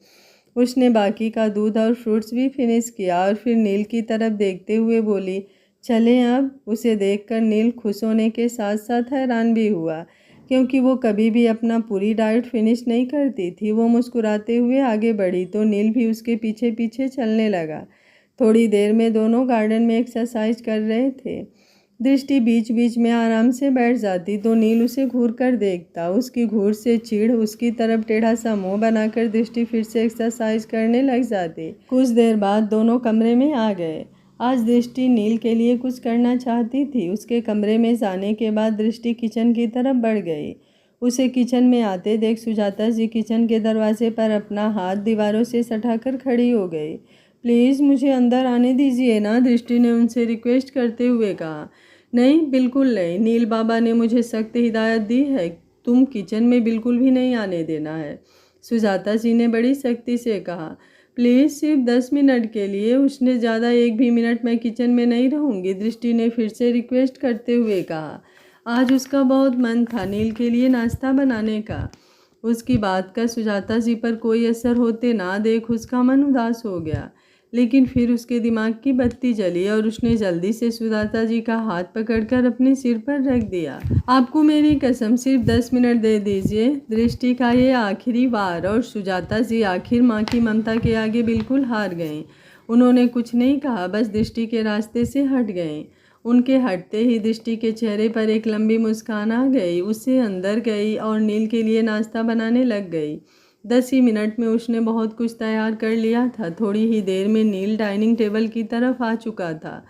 उसने बाकी का दूध और फ्रूट्स भी फिनिश किया और फिर नील की तरफ देखते हुए बोली, चलें अब। उसे देखकर नील खुश होने के साथ साथ हैरान भी हुआ, क्योंकि वो कभी भी अपना पूरी डाइट फिनिश नहीं करती थी। वो मुस्कुराते हुए आगे बढ़ी तो नील भी उसके पीछे पीछे चलने लगा। थोड़ी देर में दोनों गार्डन में एक्सरसाइज कर रहे थे। दृष्टि बीच बीच में आराम से बैठ जाती तो नील उसे घूर कर देखता। उसकी घूर से चिढ़ उसकी तरफ टेढ़ा सा मुंह बनाकर दृष्टि फिर से एक्सरसाइज करने लग जाती। कुछ देर बाद दोनों कमरे में आ गए। आज दृष्टि नील के लिए कुछ करना चाहती थी। उसके कमरे में जाने के बाद दृष्टि किचन की तरफ बढ़ गई। उसे किचन में आते देख सुजाता जी किचन के दरवाजे पर अपना हाथ दीवारों से सटाकर खड़ी हो गई। प्लीज़ मुझे अंदर आने दीजिए ना, दृष्टि ने उनसे रिक्वेस्ट करते हुए कहा। नहीं, बिल्कुल नहीं, नील बाबा ने मुझे सख्त हिदायत दी है, तुम किचन में बिल्कुल भी नहीं आने देना है, सुजाता जी ने बड़ी सख्ती से कहा। प्लीज़ सिर्फ 10 मिनट के लिए, उसने ज़्यादा 1 भी मिनट मैं किचन में नहीं रहूँगी, दृष्टि ने फिर से रिक्वेस्ट करते हुए कहा। आज उसका बहुत मन था नील के लिए नाश्ता बनाने का। उसकी बात का सुजाता जी पर कोई असर होते ना देख उसका मन उदास हो गया, लेकिन फिर उसके दिमाग की बत्ती जली और उसने जल्दी से सुजाता जी का हाथ पकड़कर अपने सिर पर रख दिया। आपको मेरी कसम, सिर्फ 10 मिनट दे दीजिए, दृष्टि का ये आखिरी बार। और सुजाता जी आखिर माँ की ममता के आगे बिल्कुल हार गए। उन्होंने कुछ नहीं कहा, बस दृष्टि के रास्ते से हट गए। उनके हटते ही दृष्टि के चेहरे पर एक लंबी मुस्कान आ गई। उससे अंदर गई और नील के लिए नाश्ता बनाने लग गई। 10 ही मिनट में उसने बहुत कुछ तैयार कर लिया था। थोड़ी ही देर में नील डाइनिंग टेबल की तरफ आ चुका था।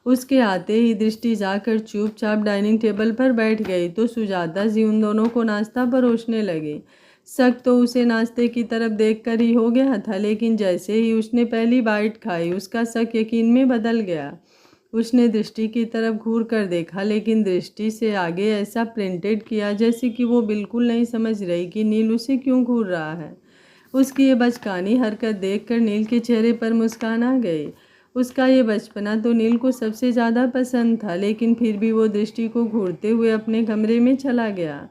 उसके आते ही दृष्टि जाकर चुपचाप डाइनिंग टेबल पर बैठ गई तो सुजाता जी उन दोनों को नाश्ता परोसने लगे। शक तो उसे नाश्ते की तरफ देखकर ही हो गया था, लेकिन जैसे ही उसने पहली बाइट खाई उसका शक यकीन में बदल गया। उसने दृष्टि की तरफ घूर कर देखा, लेकिन दृष्टि से आगे ऐसा प्रिंटेड किया जैसे कि वो बिल्कुल नहीं समझ रही कि नील उसे क्यों घूर रहा है। उसकी ये बचकानी हरकत देखकर नील के चेहरे पर मुस्कान आ गई। उसका ये बचपना तो नील को सबसे ज़्यादा पसंद था, लेकिन फिर भी वो दृष्टि को घूरते हुए अपने कमरे में चला गया।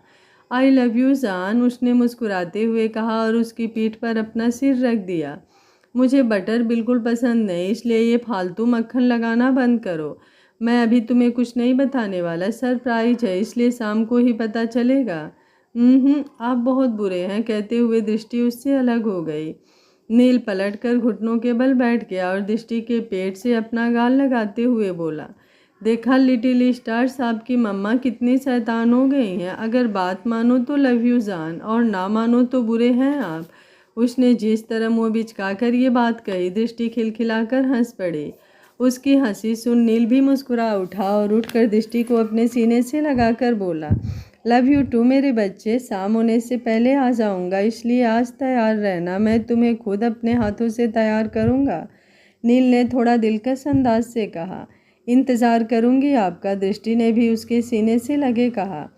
आई लव यू जान, उसने मुस्कुराते हुए कहा और उसकी पीठ पर अपना सिर रख दिया। मुझे बटर बिल्कुल पसंद नहीं, इसलिए ये फालतू मक्खन लगाना बंद करो। मैं अभी तुम्हें कुछ नहीं बताने वाला, सरप्राइज है, इसलिए शाम को ही पता चलेगा। आप बहुत बुरे हैं, कहते हुए दृष्टि उससे अलग हो गई। नील पलटकर घुटनों के बल बैठ गया और दृष्टि के पेट से अपना गाल लगाते हुए बोला, देखा लिटिल स्टार्स, आपकी मम्मा कितनी शैतान हो गई हैं। अगर बात मानो तो लव यू जान, और ना मानो तो बुरे हैं आप। उसने जिस तरह मुँह बिचकाकर ये बात कही, दृष्टि खिलखिलाकर हंस पड़ी। उसकी हंसी सुन नील भी मुस्कुरा उठा और उठकर दृष्टि को अपने सीने से लगाकर बोला, लव यू टू मेरे बच्चे, शाम होने से पहले आ जाऊंगा, इसलिए आज तैयार रहना, मैं तुम्हें खुद अपने हाथों से तैयार करूंगा। नील ने थोड़ा दिलकश अंदाज से कहा। इंतज़ार करूंगी आपका, दृष्टि ने भी उसके सीने से लगे कहा।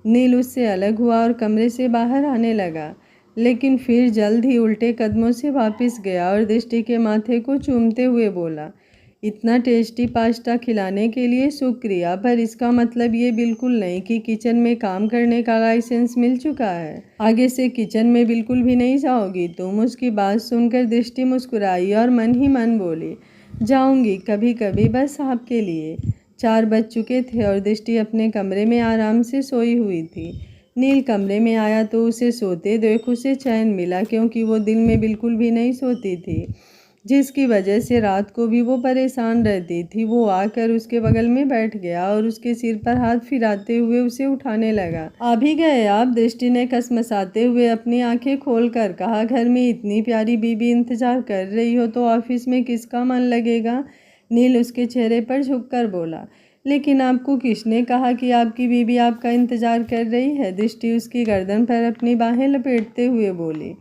नील उससे अलग हुआ और कमरे से बाहर आने लगा, लेकिन फिर जल्द ही उल्टे कदमों से वापस गया और दृष्टि के माथे को चूमते हुए बोला, इतना टेस्टी पास्ता खिलाने के लिए शुक्रिया, पर इसका मतलब ये बिल्कुल नहीं कि किचन में काम करने का लाइसेंस मिल चुका है। आगे से किचन में बिल्कुल भी नहीं जाओगी तुम। उसकी बात सुनकर दृष्टि मुस्कुराई और मन ही मन बोली, जाऊंगी कभी कभी, बस आपके लिए। 4 बज चुके थे और दृष्टि अपने कमरे में आराम से सोई हुई थी। नील कमरे में आया तो उसे सोते देख उसे चैन मिला, क्योंकि वो दिन में बिल्कुल भी नहीं सोती थी, जिसकी वजह से रात को भी वो परेशान रहती थी। वो आकर उसके बगल में बैठ गया और उसके सिर पर हाथ फिराते हुए उसे उठाने लगा। आ भी गए आप, दृष्टि ने कसमसाते हुए अपनी आंखें खोलकर कहा। घर में इतनी प्यारी बीबी इंतजार कर रही हो तो ऑफिस में किसका मन लगेगा। नील उसके चेहरे पर झुककर बोला, लेकिन आपको किसने कहा कि आपकी बीबी आपका इंतजार कर रही है। दृष्टि उसकी गर्दन पर अपनी बाहें लपेटते हुए बोली।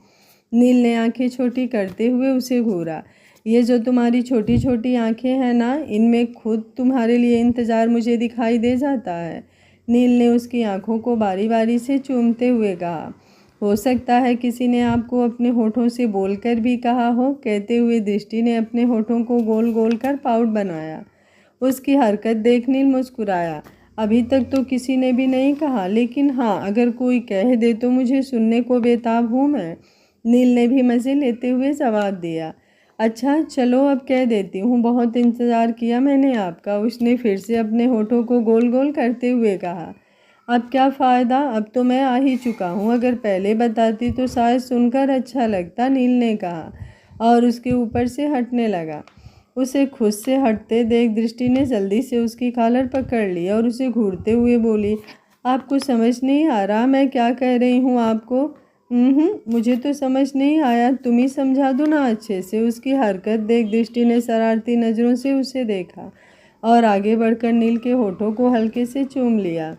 नील ने आंखें छोटी करते हुए उसे घूरा। ये जो तुम्हारी छोटी छोटी आंखें हैं ना, इनमें खुद तुम्हारे लिए इंतज़ार मुझे दिखाई दे जाता है। नील ने उसकी आंखों को बारी बारी से चूमते हुए कहा। हो सकता है किसी ने आपको अपने होठों से बोलकर भी कहा हो, कहते हुए दृष्टि ने अपने होठों को गोल गोल कर पाउट बनाया। उसकी हरकत देख नील मुस्कुराया। अभी तक तो किसी ने भी नहीं कहा, लेकिन हाँ, अगर कोई कह दे तो मुझे सुनने को बेताब हूँ मैं, नील ने भी मज़े लेते हुए जवाब दिया। अच्छा चलो अब कह देती हूँ, बहुत इंतज़ार किया मैंने आपका। उसने फिर से अपने होठों को गोल गोल करते हुए कहा। अब क्या फ़ायदा, अब तो मैं आ ही चुका हूँ। अगर पहले बताती तो शायद सुनकर अच्छा लगता, नील ने कहा और उसके ऊपर से हटने लगा। उसे खुद से हटते देख दृष्टि ने जल्दी से उसकी कॉलर पकड़ ली और उसे घूरते हुए बोली, आपको समझ नहीं आ रहा मैं क्या कह रही हूँ आपको? मुझे तो समझ नहीं आया, तुम ही समझा दो ना अच्छे से। उसकी हरकत देख दृष्टि ने शरारती नज़रों से उसे देखा और आगे बढ़कर नील के होठों को हल्के से चूम लिया।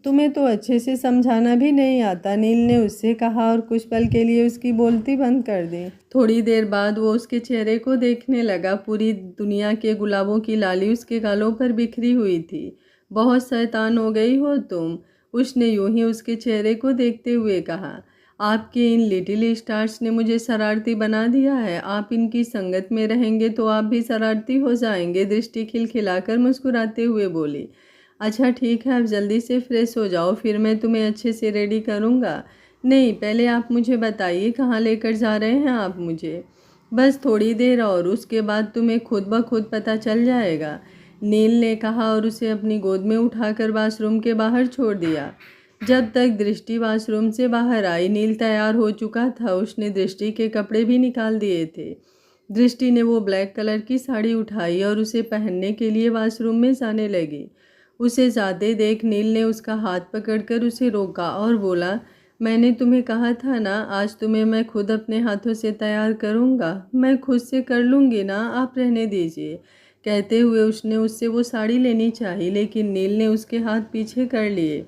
तुम्हें तो अच्छे से समझाना भी नहीं आता, नील ने उससे कहा और कुछ पल के लिए उसकी बोलती बंद कर दी। थोड़ी देर बाद वो उसके चेहरे को देखने लगा। पूरी दुनिया के गुलाबों की लाली उसके गालों पर बिखरी हुई थी। बहुत शैतान हो गई हो तुम, उसने यूं ही उसके चेहरे को देखते हुए कहा। आपके इन लिटिल स्टार्स ने मुझे शरारती बना दिया है। आप इनकी संगत में रहेंगे तो आप भी शरारती हो जाएंगे, दृष्टि खिलखिलाकर मुस्कुराते हुए बोली। अच्छा ठीक है, अब जल्दी से फ्रेश हो जाओ, फिर मैं तुम्हें अच्छे से रेडी करूँगा। नहीं, पहले आप मुझे बताइए कहाँ लेकर जा रहे हैं आप मुझे? बस थोड़ी देर और, उसके बाद तुम्हें खुद ब खुद पता चल जाएगा, नील ने कहा और उसे अपनी गोद में उठाकर वॉशरूम के बाहर छोड़ दिया। जब तक दृष्टि वॉशरूम से बाहर आई, नील तैयार हो चुका था। उसने दृष्टि के कपड़े भी निकाल दिए थे। दृष्टि ने वो ब्लैक कलर की साड़ी उठाई और उसे पहनने के लिए वॉशरूम में जाने लगी। उसे जाते देख नील ने उसका हाथ पकड़कर उसे रोका और बोला, मैंने तुम्हें कहा था ना, आज तुम्हें मैं खुद अपने हाथों से तैयार करूँगा। मैं खुद से कर लूँगी ना, आप रहने दीजिए। कहते हुए उसने उससे वो साड़ी लेनी चाही, लेकिन नील ने उसके हाथ पीछे कर लिए।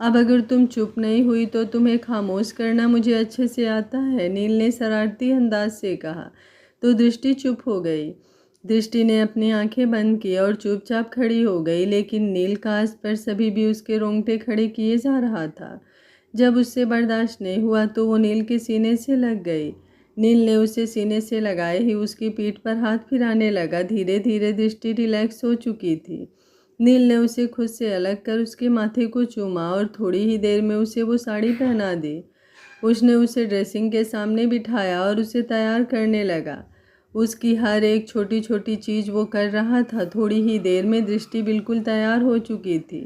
अब अगर तुम चुप नहीं हुई तो तुम्हें खामोश करना मुझे अच्छे से आता है, नील ने शरारती अंदाज से कहा। तो दृष्टि चुप हो गई। दृष्टि ने अपनी आंखें बंद की और चुपचाप खड़ी हो गई, लेकिन नील का इस पर सभी भी उसके रोंगटे खड़े किए जा रहा था। जब उससे बर्दाश्त नहीं हुआ तो वो नील के सीने से लग गई। नील ने उसे सीने से लगाए ही उसकी पीठ पर हाथ फिराने लगा। धीरे धीरे दृष्टि रिलैक्स हो चुकी थी। नील ने उसे खुद से अलग कर उसके माथे को चूमा और थोड़ी ही देर में उसे वो साड़ी पहना दी। उसने उसे ड्रेसिंग के सामने बिठाया और उसे तैयार करने लगा। उसकी हर एक छोटी छोटी चीज़ वो कर रहा था। थोड़ी ही देर में दृष्टि बिल्कुल तैयार हो चुकी थी।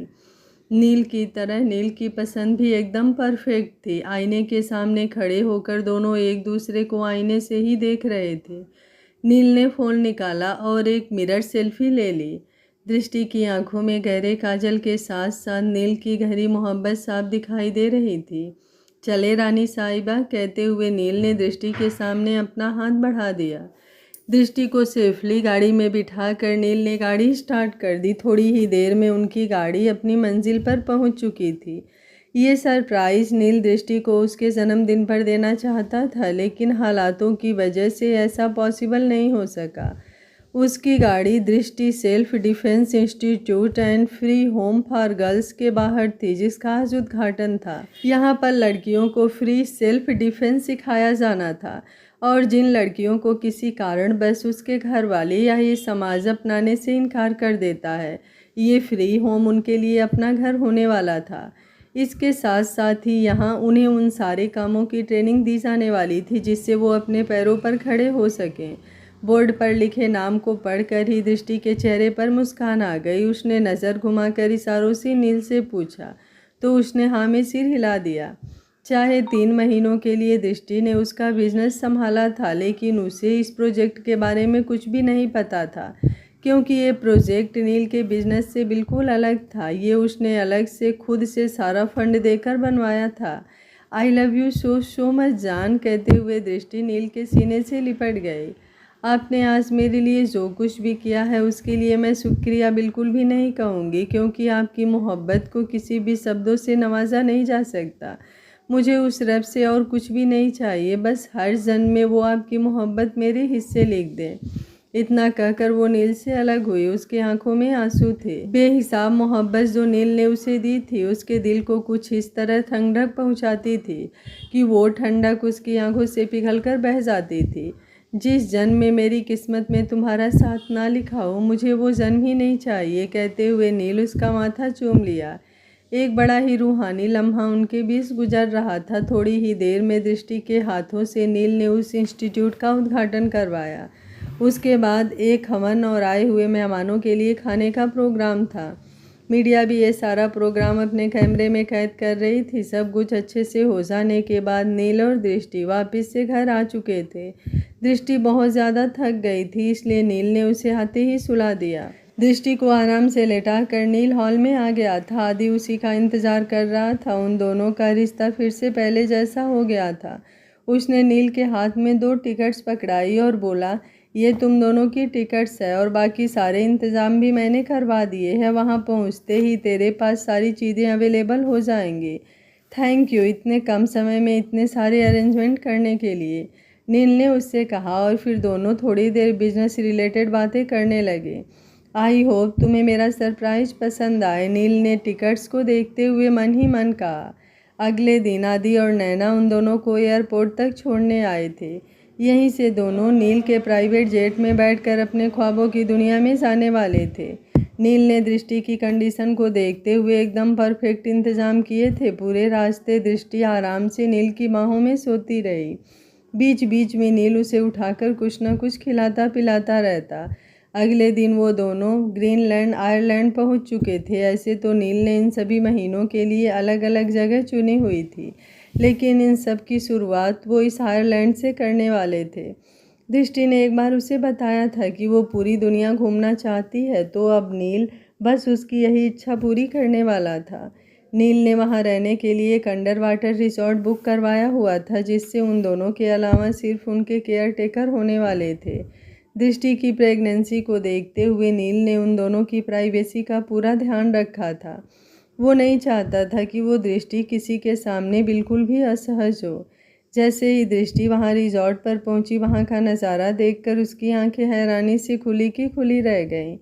नील की तरह नील की पसंद भी एकदम परफेक्ट थी। आईने के सामने खड़े होकर दोनों एक दूसरे को आईने से ही देख रहे थे। नील ने फ़ोन निकाला और एक मिरर सेल्फी ले ली। दृष्टि की आंखों में गहरे काजल के साथ साथ नील की गहरी मोहब्बत साफ दिखाई दे रही थी। चले रानी साहिबा, कहते हुए नील ने दृष्टि के सामने अपना हाथ बढ़ा दिया। दृष्टि को सेफली गाड़ी में बिठाकर नील ने गाड़ी स्टार्ट कर दी। थोड़ी ही देर में उनकी गाड़ी अपनी मंजिल पर पहुंच चुकी थी। ये सरप्राइज़ नील दृष्टि को उसके जन्मदिन पर देना चाहता था, लेकिन हालातों की वजह से ऐसा पॉसिबल नहीं हो सका। उसकी गाड़ी दृष्टि self defence institute and free home for girls के बाहर थी, जिसका आज उद्घाटन था। यहाँ पर लड़कियों को फ्री सेल्फ डिफेंस सिखाया जाना था और जिन लड़कियों को किसी कारण बस उसके घर वाले या ये समाज अपनाने से इनकार कर देता है, ये फ्री होम उनके लिए अपना घर होने वाला था। इसके साथ साथ ही यहाँ उन्हें उन सारे कामों की ट्रेनिंग दी जाने वाली थी जिससे वो अपने पैरों पर खड़े हो सकें। बोर्ड पर लिखे नाम को पढ़कर ही दृष्टि के चेहरे पर मुस्कान आ गई। उसने नज़र घुमाकर इशारों से नील से पूछा तो उसने हाँ में सिर हिला दिया। चाहे 3 महीनों के लिए दृष्टि ने उसका बिजनेस संभाला था, लेकिन उसे इस प्रोजेक्ट के बारे में कुछ भी नहीं पता था, क्योंकि ये प्रोजेक्ट नील के बिजनेस से बिल्कुल अलग था। ये उसने अलग से खुद से सारा फंड देकर बनवाया था। I love you so much जान, कहते हुए दृष्टि नील के सीने से लिपट गई। आपने आज मेरे लिए जो कुछ भी किया है उसके लिए मैं शुक्रिया बिल्कुल भी नहीं कहूँगी, क्योंकि आपकी मोहब्बत को किसी भी शब्दों से नवाजा नहीं जा सकता। मुझे उस रब से और कुछ भी नहीं चाहिए, बस हर जन्म में वो आपकी मोहब्बत मेरे हिस्से लिख दे। इतना कहकर वो नील से अलग हुई। उसकी आंखों में आंसू थे। बेहिसाब मोहब्बत जो नील ने उसे दी थी उसके दिल को कुछ इस तरह ठंडक पहुंचाती थी कि वो ठंडक उसकी आंखों से पिघलकर बह जाती थी। जिस जन्म में मेरी किस्मत में तुम्हारा साथ ना लिखा हो, मुझे वो जन्म ही नहीं चाहिए, कहते हुए नील उसका माथा चूम लिया। एक बड़ा ही रूहानी लम्हा उनके बीच गुजर रहा था। थोड़ी ही देर में दृष्टि के हाथों से नील ने उस इंस्टीट्यूट का उद्घाटन करवाया। उसके बाद एक हवन और आए हुए मेहमानों के लिए खाने का प्रोग्राम था। मीडिया भी ये सारा प्रोग्राम अपने कैमरे में कैद कर रही थी। सब कुछ अच्छे से हो जाने के बाद नील और दृष्टि वापस से घर आ चुके थे। दृष्टि बहुत ज़्यादा थक गई थी, इसलिए नील ने उसे आते ही सुला दिया। दृष्टि को आराम से लेटा कर नील हॉल में आ गया था। आदि उसी का इंतज़ार कर रहा था। उन दोनों का रिश्ता फिर से पहले जैसा हो गया था। उसने नील के हाथ में 2 टिकट्स पकड़ाई और बोला, ये तुम दोनों की टिकट्स है और बाकी सारे इंतज़ाम भी मैंने करवा दिए हैं। वहाँ पहुँचते ही तेरे पास सारी चीज़ें अवेलेबल हो जाएंगी। थैंक यू इतने कम समय में इतने सारे अरेंजमेंट करने के लिए, नील ने उससे कहा। और फिर दोनों थोड़ी देर बिजनेस रिलेटेड बातें करने लगे। आई होप तुम्हें मेरा सरप्राइज पसंद आए, नील ने टिकट्स को देखते हुए मन ही मन कहा। अगले दिन आदि और नैना उन दोनों को एयरपोर्ट तक छोड़ने आए थे। यहीं से दोनों नील के प्राइवेट जेट में बैठकर अपने ख्वाबों की दुनिया में जाने वाले थे। नील ने दृष्टि की कंडीशन को देखते हुए एकदम परफेक्ट इंतज़ाम किए थे। पूरे रास्ते दृष्टि आराम से नील की बाहों में सोती रही। बीच बीच में नील उसे उठाकर कुछ न कुछ खिलाता पिलाता रहता। अगले दिन वो दोनों ग्रीनलैंड आयरलैंड पहुंच चुके थे। ऐसे तो नील ने इन सभी महीनों के लिए अलग अलग जगह चुनी हुई थी, लेकिन इन सब की शुरुआत वो इस आयरलैंड से करने वाले थे। दृष्टि ने एक बार उसे बताया था कि वो पूरी दुनिया घूमना चाहती है, तो अब नील बस उसकी यही इच्छा पूरी करने वाला था। नील ने वहाँ रहने के लिए एक अंडर वाटर रिसोर्ट बुक करवाया हुआ था, जिससे उन दोनों के अलावा सिर्फ उनके केयर टेकर होने वाले थे। दृष्टि की प्रेगनेंसी को देखते हुए नील ने उन दोनों की प्राइवेसी का पूरा ध्यान रखा था। वो नहीं चाहता था कि वो दृष्टि किसी के सामने बिल्कुल भी असहज हो। जैसे ही दृष्टि वहाँ रिजॉर्ट पर पहुँची, वहाँ का नज़ारा देखकर उसकी आंखें हैरानी से खुली की खुली रह गईं।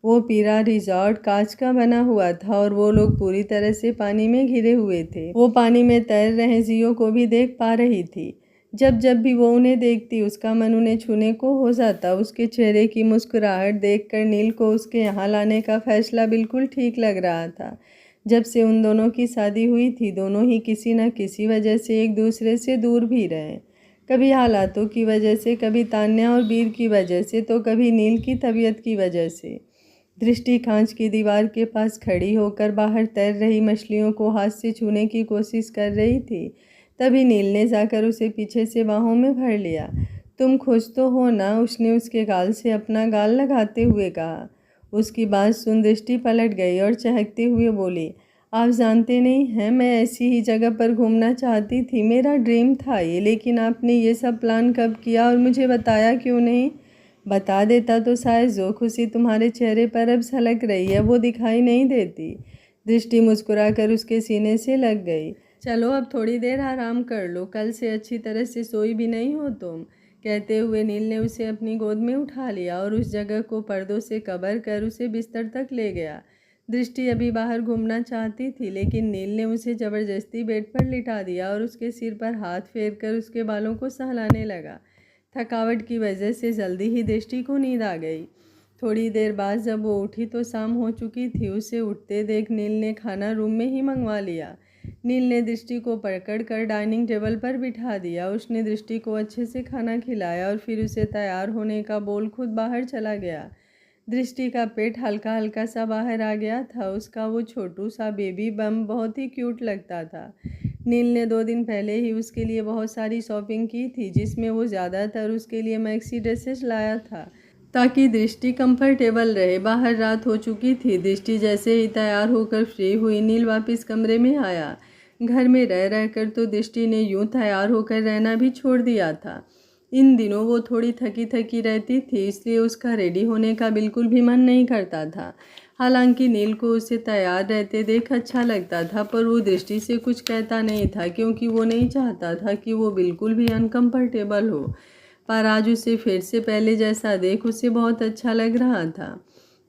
वो पीरा रिजॉर्ट कांच का बना हुआ था और वो लोग पूरी तरह से पानी में घिरे हुए थे। वो पानी में तैर रहे जियो को भी देख पा रही थी। जब जब भी वो उन्हें देखती, उसका मन उन्हें छूने को हो जाता। उसके चेहरे की मुस्कुराहट देखकर नील को उसके यहाँ लाने का फैसला बिल्कुल ठीक लग रहा था। जब से उन दोनों की शादी हुई थी, दोनों ही किसी न किसी वजह से एक दूसरे से दूर भी रहे। कभी हालातों की वजह से, कभी तान्या और वीर की वजह से, तो कभी नील की तबीयत की वजह से। दृष्टि कांच की दीवार के पास खड़ी होकर बाहर तैर रही मछलियों को हाथ से छूने की कोशिश कर रही थी। तभी नील ने जाकर उसे पीछे से बाहों में भर लिया। तुम खुश तो हो ना, उसने उसके गाल से अपना गाल लगाते हुए कहा। उसकी बात सुन दृष्टि पलट गई और चहकते हुए बोली, आप जानते नहीं हैं, मैं ऐसी ही जगह पर घूमना चाहती थी। मेरा ड्रीम था ये, लेकिन आपने ये सब प्लान कब किया और मुझे बताया क्यों नहीं? बता देता तो शायद जो खुशी तुम्हारे चेहरे पर अब झलक रही है वो दिखाई नहीं देती। दृष्टि मुस्कुराकर उसके सीने से लग गई। चलो अब थोड़ी देर आराम कर लो, कल से अच्छी तरह से सोई भी नहीं हो तुम, कहते हुए नील ने उसे अपनी गोद में उठा लिया और उस जगह को पर्दों से कवर कर उसे बिस्तर तक ले गया। दृष्टि अभी बाहर घूमना चाहती थी, लेकिन नील ने उसे ज़बरदस्ती बेड पर लिटा दिया और उसके सिर पर हाथ फेर कर उसके बालों को सहलाने लगा। थकावट की वजह से जल्दी ही दृष्टि को नींद आ गई। थोड़ी देर बाद जब वो उठी तो शाम हो चुकी थी। उसे उठते देख नील ने खाना रूम में ही मंगवा लिया। नील ने दृष्टि को पकड़ कर डाइनिंग टेबल पर बिठा दिया। उसने दृष्टि को अच्छे से खाना खिलाया और फिर उसे तैयार होने का बोल खुद बाहर चला गया। दृष्टि का पेट हल्का हल्का सा बाहर आ गया था। उसका वो छोटू सा बेबी बम बहुत ही क्यूट लगता था। नील ने 2 दिन पहले ही उसके लिए बहुत सारी शॉपिंग की थी, जिसमें वो ज़्यादातर उसके लिए मैक्सी ड्रेसेस लाया था ताकि दृष्टि कंफर्टेबल रहे। बाहर रात हो चुकी थी। दृष्टि जैसे ही तैयार होकर फ्री हुई, नील वापस कमरे में आया। घर में रह रहकर तो दृष्टि ने यूं तैयार होकर रहना भी छोड़ दिया था। इन दिनों वो थोड़ी थकी थकी रहती थी, इसलिए उसका रेडी होने का बिल्कुल भी मन नहीं करता था। हालांकि नील को उसे तैयार रहते देख अच्छा लगता था, पर वो दृष्टि से कुछ कहता नहीं था, क्योंकि वो नहीं चाहता था कि वो बिल्कुल भी अनकंफर्टेबल हो। पर आज उसे फिर से पहले जैसा देख उसे बहुत अच्छा लग रहा था।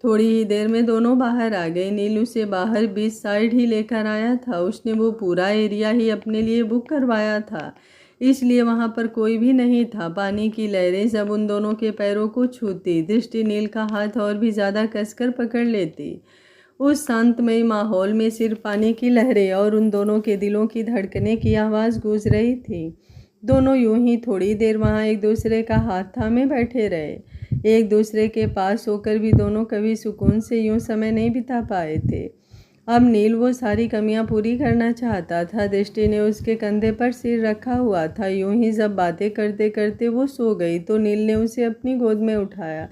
थोड़ी ही देर में दोनों बाहर आ गए। नील उसे बाहर बीच साइड ही लेकर आया था। उसने वो पूरा एरिया ही अपने लिए बुक करवाया था, इसलिए वहाँ पर कोई भी नहीं था। पानी की लहरें जब उन दोनों के पैरों को छूती, दृष्टि नील का हाथ और भी ज़्यादा कसकर पकड़ लेती। उस शांतमयी माहौल में सिर्फ पानी की लहरें और उन दोनों के दिलों की धड़कने की आवाज़ गूंज रही थी। दोनों यूं ही थोड़ी देर वहां एक दूसरे का हाथ थामे बैठे रहे। एक दूसरे के पास होकर भी दोनों कभी सुकून से यूं समय नहीं बिता पाए थे। अब नील वो सारी कमियां पूरी करना चाहता था। दृष्टि ने उसके कंधे पर सिर रखा हुआ था। यूं ही जब बातें करते करते वो सो गई तो नील ने उसे अपनी गोद में उठाया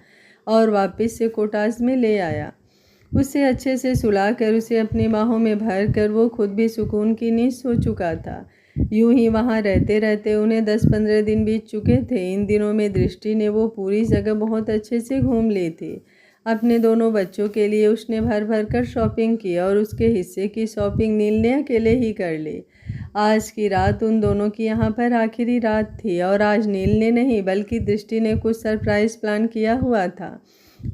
और वापस से कोटास में ले आया। उसे अच्छे से सुलाकर उसे अपनी बाहों में भर कर वो खुद भी सुकून की नींद सो चुका था। यूं ही वहाँ रहते रहते उन्हें 10-15 दिन बीत चुके थे। इन दिनों में दृष्टि ने वो पूरी जगह बहुत अच्छे से घूम ली थी। अपने दोनों बच्चों के लिए उसने भर भर कर शॉपिंग की और उसके हिस्से की शॉपिंग नील ने अकेले ही कर ली। आज की रात उन दोनों की यहाँ पर आखिरी रात थी और आज नील ने नहीं बल्कि दृष्टि ने कुछ सरप्राइज़ प्लान किया हुआ था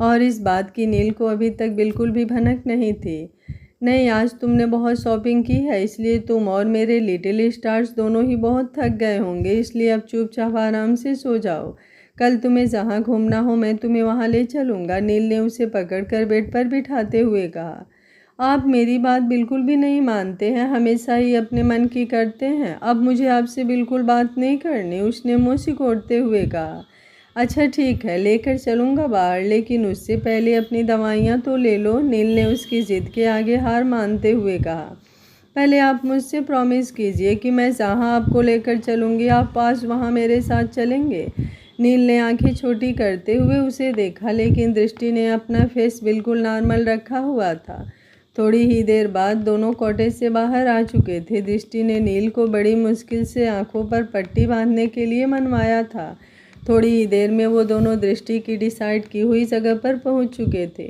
और इस बात की नील को अभी तक बिल्कुल भी भनक नहीं थी। नहीं, आज तुमने बहुत शॉपिंग की है, इसलिए तुम और मेरे लिटिल स्टार्स दोनों ही बहुत थक गए होंगे, इसलिए अब चुपचाप आराम से सो जाओ। कल तुम्हें जहाँ घूमना हो मैं तुम्हें वहाँ ले चलूँगा। नील ने उसे पकड़कर बेड पर बिठाते हुए कहा। आप मेरी बात बिल्कुल भी नहीं मानते हैं, हमेशा ही अपने मन की करते हैं। अब मुझे आपसे बिल्कुल बात नहीं करनी, उसने मुँह सिकोड़ते हुए कहा। अच्छा ठीक है, लेकर चलूँगा बाहर, लेकिन उससे पहले अपनी दवाइयाँ तो ले लो। नील ने उसकी ज़िद के आगे हार मानते हुए कहा। पहले आप मुझसे प्रॉमिस कीजिए कि मैं जहाँ आपको लेकर चलूँगी आप पास वहाँ मेरे साथ चलेंगे। नील ने आंखें छोटी करते हुए उसे देखा, लेकिन दृष्टि ने अपना फेस बिल्कुल नॉर्मल रखा हुआ था। थोड़ी ही देर बाद दोनों कॉटेज से बाहर आ चुके थे। दृष्टि ने नील को बड़ी मुश्किल से आंखों पर पट्टी बांधने के लिए मनवाया था। थोड़ी ही देर में वो दोनों दृष्टि की डिसाइड की हुई जगह पर पहुंच चुके थे।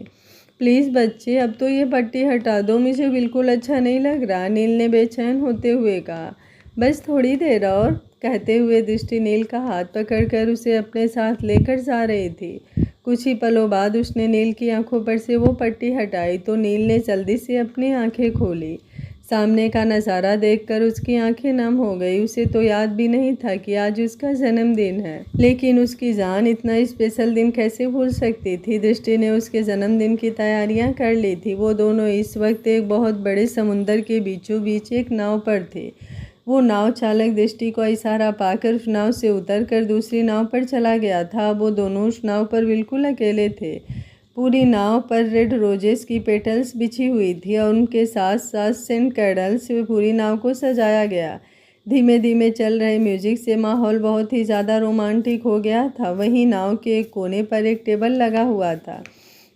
प्लीज़ बच्चे, अब तो ये पट्टी हटा दो, मुझे बिल्कुल अच्छा नहीं लग रहा, नील ने बेचैन होते हुए कहा। बस थोड़ी देर और, कहते हुए दृष्टि नील का हाथ पकड़कर उसे अपने साथ लेकर जा रही थी। कुछ ही पलों बाद उसने नील की आंखों पर से वो पट्टी हटाई तो नील ने जल्दी से अपनी आंखें खोली। सामने का नज़ारा देखकर उसकी आंखें नम हो गई। उसे तो याद भी नहीं था कि आज उसका जन्मदिन है, लेकिन उसकी जान इतना स्पेशल दिन कैसे भूल सकती थी। दृष्टि ने उसके जन्मदिन की तैयारियां कर ली थी। वो दोनों इस वक्त एक बहुत बड़े समुंदर के बीचों बीच एक नाव पर थे। वो नाव चालक दृष्टि को इशारा पाकर उस नाव से उतरकर दूसरी नाव पर चला गया था। वो दोनों उस नाव पर बिल्कुल अकेले थे। पूरी नाव पर रेड रोजेस की पेटल्स बिछी हुई थी और उनके साथ साथ सेंट कैंडल्स से पूरी नाव को सजाया गया। धीमे धीमे चल रहे म्यूजिक से माहौल बहुत ही ज़्यादा रोमांटिक हो गया था। वहीं नाव के एक कोने पर एक टेबल लगा हुआ था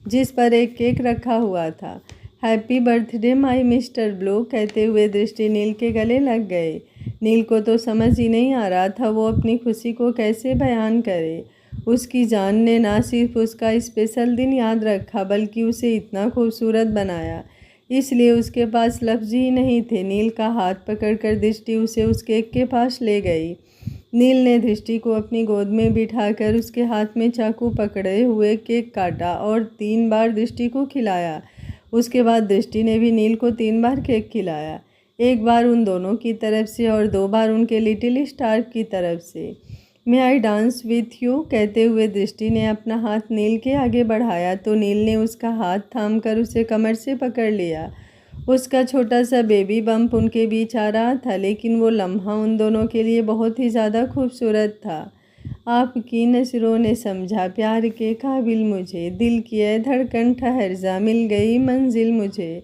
जिस पर एक केक रखा हुआ था। Happy birthday my mister blue, कहते हुए दृष्टि नील के गले लग गए। नील को तो समझ ही नहीं आ रहा था वो अपनी खुशी को कैसे बयान करे। उसकी जान ने ना सिर्फ उसका स्पेशल दिन याद रखा बल्कि उसे इतना खूबसूरत बनाया, इसलिए उसके पास लफ्ज़ ही नहीं थे। नील का हाथ पकड़कर दृष्टि उसे उस केक के पास ले गई। नील ने दृष्टि को अपनी गोद में बिठाकर उसके हाथ में चाकू पकड़े हुए केक काटा और 3 बार दृष्टि को खिलाया। उसके बाद दृष्टि ने भी नील को 3 बार केक खिलाया, 1 बार उन दोनों की तरफ से और 2 बार उनके लिटिल स्टार की तरफ से। मे आई डांस विथ यू, कहते हुए दृष्टि ने अपना हाथ नील के आगे बढ़ाया तो नील ने उसका हाथ थामकर उसे कमर से पकड़ लिया। उसका छोटा सा बेबी बम्प उनके बीच आ रहा था, लेकिन वो लम्हा उन दोनों के लिए बहुत ही ज़्यादा खूबसूरत था। आपकी नज़रों ने समझा प्यार के काबिल मुझे, दिल की है धड़कन ठहर जा, मिल गई मंजिल मुझे।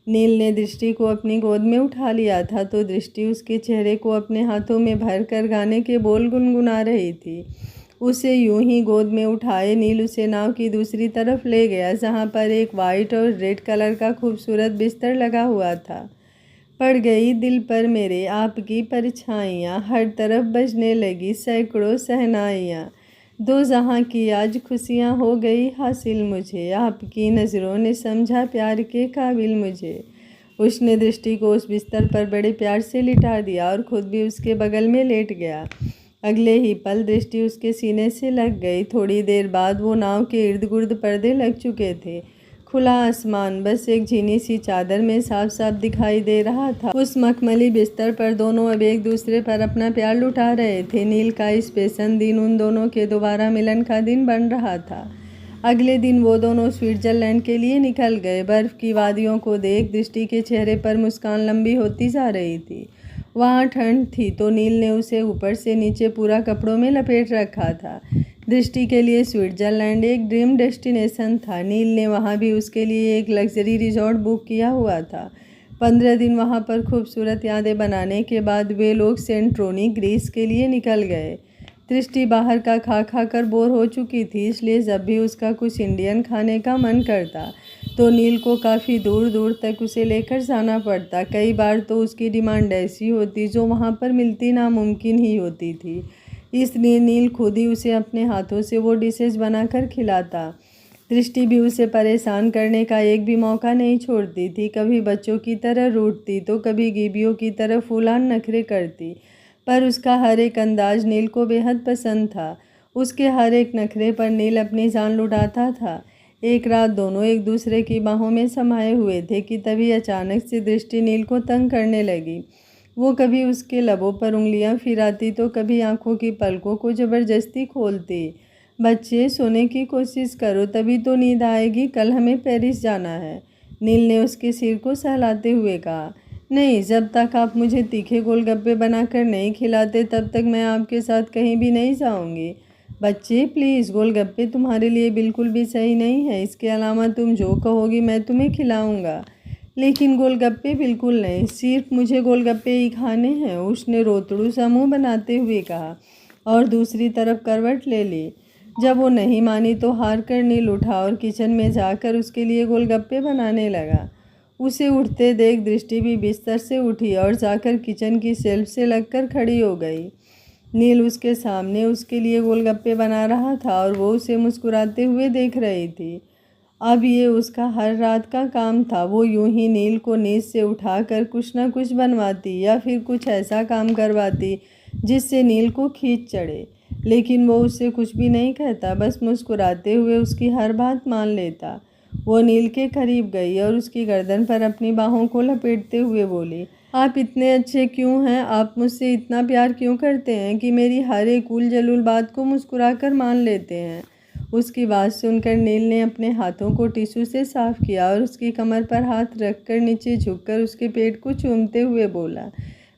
नील ने दृष्टि को अपनी गोद में उठा लिया था तो दृष्टि उसके चेहरे को अपने हाथों में भरकर गाने के बोल गुनगुना रही थी। उसे यूं ही गोद में उठाए नील उसे नाव की दूसरी तरफ ले गया जहां पर एक वाइट और रेड कलर का खूबसूरत बिस्तर लगा हुआ था। पड़ गई दिल पर मेरे आपकी परछाइयाँ, हर तरफ बजने लगी सैकड़ों शहनाइयाँ, दो जहाँ की आज खुशियाँ हो गई हासिल मुझे, आपकी नज़रों ने समझा प्यार के काबिल मुझे। उसने दृष्टि को उस बिस्तर पर बड़े प्यार से लिटा दिया और खुद भी उसके बगल में लेट गया। अगले ही पल दृष्टि उसके सीने से लग गई। थोड़ी देर बाद वो नाव के इर्द गिर्द पर्दे लग चुके थे। खुला आसमान बस एक झीनी सी चादर में साफ साफ दिखाई दे रहा था। उस मखमली बिस्तर पर दोनों अब एक दूसरे पर अपना प्यार लुटा रहे थे। नील का स्पेशल दिन उन दोनों के दोबारा मिलन का दिन बन रहा था। अगले दिन वो दोनों स्विट्ज़रलैंड के लिए निकल गए। बर्फ़ की वादियों को देख दृष्टि के चेहरे पर मुस्कान लंबी होती जा रही थी। वहाँ ठंड थी तो नील ने उसे ऊपर से नीचे पूरा कपड़ों में लपेट रखा था। दृष्टि के लिए स्विट्ज़रलैंड एक ड्रीम डेस्टिनेशन था। नील ने वहाँ भी उसके लिए एक लग्जरी रिजॉर्ट बुक किया हुआ था। 15 दिन वहाँ पर खूबसूरत यादें बनाने के बाद वे लोग सेंटोरिनी ग्रीस के लिए निकल गए। दृष्टि बाहर का खा खा कर बोर हो चुकी थी, इसलिए जब भी उसका कुछ इंडियन खाने का मन करता तो नील को काफ़ी दूर दूर तक उसे लेकर जाना पड़ता। कई बार तो उसकी डिमांड ऐसी होती जो वहाँ पर मिलती नामुमकिन ही होती थी, इसलिए नील खुद ही उसे अपने हाथों से वो डिशेज बनाकर खिलाता। दृष्टि भी उसे परेशान करने का एक भी मौका नहीं छोड़ती थी। कभी बच्चों की तरह रूठती तो कभी गिबियों की तरह फूलान नखरे करती, पर उसका हर एक अंदाज नील को बेहद पसंद था। उसके हर एक नखरे पर नील अपनी जान लुटाता था। एक रात दोनों एक दूसरे की बाहों में समाये हुए थे कि तभी अचानक से दृष्टि नील को तंग करने लगी। वो कभी उसके लबों पर उंगलियां फिराती तो कभी आंखों की पलकों को ज़बरदस्ती खोलती। बच्चे, सोने की कोशिश करो, तभी तो नींद आएगी, कल हमें पेरिस जाना है, नील ने उसके सिर को सहलाते हुए कहा। नहीं, जब तक आप मुझे तीखे गोलगप्पे बनाकर नहीं खिलाते तब तक मैं आपके साथ कहीं भी नहीं जाऊंगी। बच्चे प्लीज़, गोलगप्पे तुम्हारे लिए बिल्कुल भी सही नहीं है, इसके अलावा तुम जो कहोगी मैं तुम्हें खिलाऊंगा, लेकिन गोलगप्पे बिल्कुल नहीं, सिर्फ मुझे गोलगप्पे ही खाने हैं, उसने रोतड़ू सा मुँह बनाते हुए कहा और दूसरी तरफ करवट ले ली। जब वो नहीं मानी तो हार कर नील उठा और किचन में जाकर उसके लिए गोलगप्पे बनाने लगा। उसे उठते देख दृष्टि भी बिस्तर से उठी और जाकर किचन की शेल्फ से लगकर खड़ी हो गई। नील उसके सामने उसके लिए गोलगप्पे बना रहा था और वो उसे मुस्कुराते हुए देख रही थी। अब ये उसका हर रात का काम था। वो यूं ही नील को नींद से उठाकर कुछ न कुछ बनवाती या फिर कुछ ऐसा काम करवाती जिससे नील को खींच चढ़े, लेकिन वो उससे कुछ भी नहीं कहता, बस मुस्कुराते हुए उसकी हर बात मान लेता। वो नील के करीब गई और उसकी गर्दन पर अपनी बाहों को लपेटते हुए बोली, आप इतने अच्छे क्यों हैं? आप मुझसे इतना प्यार क्यों करते हैं कि मेरी हर एक उल जलूल बात को मुस्कुराकर मान लेते हैं? उसकी बात सुनकर नील ने अपने हाथों को टिश्यू से साफ किया और उसकी कमर पर हाथ रखकर नीचे झुककर उसके पेट को चूमते हुए बोला,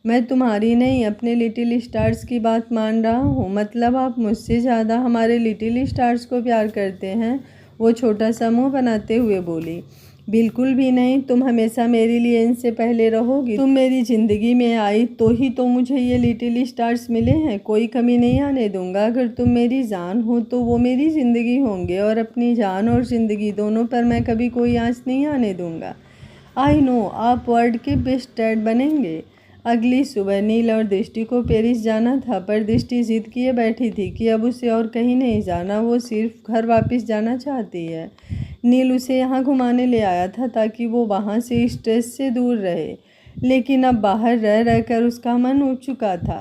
मैं तुम्हारी नहीं अपने लिटिल स्टार्स की बात मान रहा हूँ। मतलब आप मुझसे ज़्यादा हमारे लिटिल स्टार्स को प्यार करते हैं? वो छोटा सा मुँह बनाते हुए बोली, बिल्कुल भी नहीं, तुम हमेशा मेरे लिए इनसे पहले रहोगी। तुम मेरी ज़िंदगी में आई तो ही तो मुझे ये लिटिल स्टार्स मिले हैं, कोई कमी नहीं आने दूंगा। अगर तुम मेरी जान हो तो वो मेरी ज़िंदगी होंगे और अपनी जान और ज़िंदगी दोनों पर मैं कभी कोई आँच नहीं आने दूंगा। आई नो, आप वर्ल्ड के बेस्ट डैड बनेंगे। अगली सुबह नील और दृष्टि को पेरिस जाना था, पर दृष्टि जिद किए बैठी थी कि अब उसे और कहीं नहीं जाना, वो सिर्फ घर वापस जाना चाहती है। नील उसे यहाँ घुमाने ले आया था ताकि वो वहाँ से स्ट्रेस से दूर रहे, लेकिन अब बाहर रह रहकर उसका मन उब चुका था।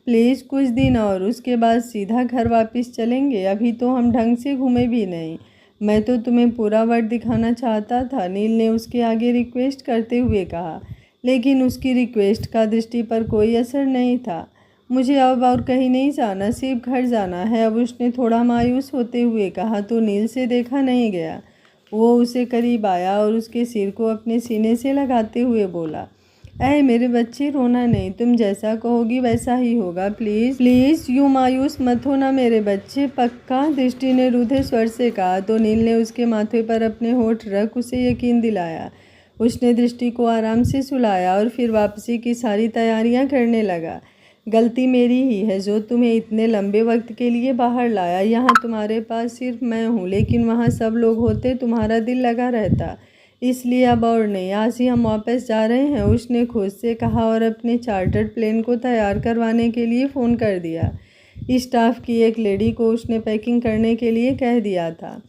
प्लीज़ कुछ दिन और, उसके बाद सीधा घर वापस चलेंगे, अभी तो हम ढंग से घूमे भी नहीं। मैं तो तुम्हें पूरा वर्ल्ड दिखाना चाहता था, नील ने उसके आगे रिक्वेस्ट करते हुए कहा, लेकिन उसकी रिक्वेस्ट का दृष्टि पर कोई असर नहीं था। मुझे अब और कहीं नहीं जाना, सिर्फ घर जाना है, अब उसने थोड़ा मायूस होते हुए कहा तो नील से देखा नहीं गया। वो उसे करीब आया और उसके सिर को अपने सीने से लगाते हुए बोला, ऐ मेरे बच्चे, रोना नहीं, तुम जैसा कहोगी वैसा ही होगा, प्लीज़ प्लीज़ यूँ मायूस मत होना मेरे बच्चे, पक्का? दृष्टि ने रूधे स्वर से कहा तो नील ने उसके माथे पर अपने होठ रख उसे यकीन दिलाया। उसने दृष्टि को आराम से सुलाया और फिर वापसी की सारी तैयारियां करने लगा। गलती मेरी ही है जो तुम्हें इतने लंबे वक्त के लिए बाहर लाया। यहाँ तुम्हारे पास सिर्फ मैं हूँ, लेकिन वहाँ सब लोग होते तुम्हारा दिल लगा रहता, इसलिए अब और नहीं, आज ही हम वापस जा रहे हैं, उसने खुद से कहा और अपने चार्टर्ड प्लेन को तैयार करवाने के लिए फ़ोन कर दिया। स्टाफ की एक लेडी को उसने पैकिंग करने के लिए कह दिया था।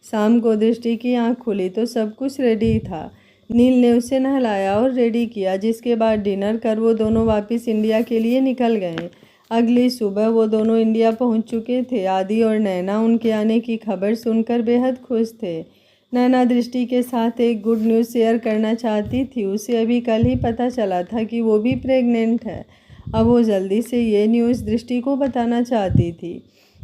शाम को दृष्टि की आँख खुली तो सब कुछ रेडी था। नील ने उसे नहलाया और रेडी किया, जिसके बाद डिनर कर वो दोनों वापस इंडिया के लिए निकल गए। अगली सुबह वो दोनों इंडिया पहुंच चुके थे। आदि और नैना उनके आने की खबर सुनकर बेहद खुश थे। नैना दृष्टि के साथ एक गुड न्यूज़ शेयर करना चाहती थी। उसे अभी कल ही पता चला था कि वो भी प्रेग्नेंट है। अब वो जल्दी से ये न्यूज़ दृष्टि को बताना चाहती थी।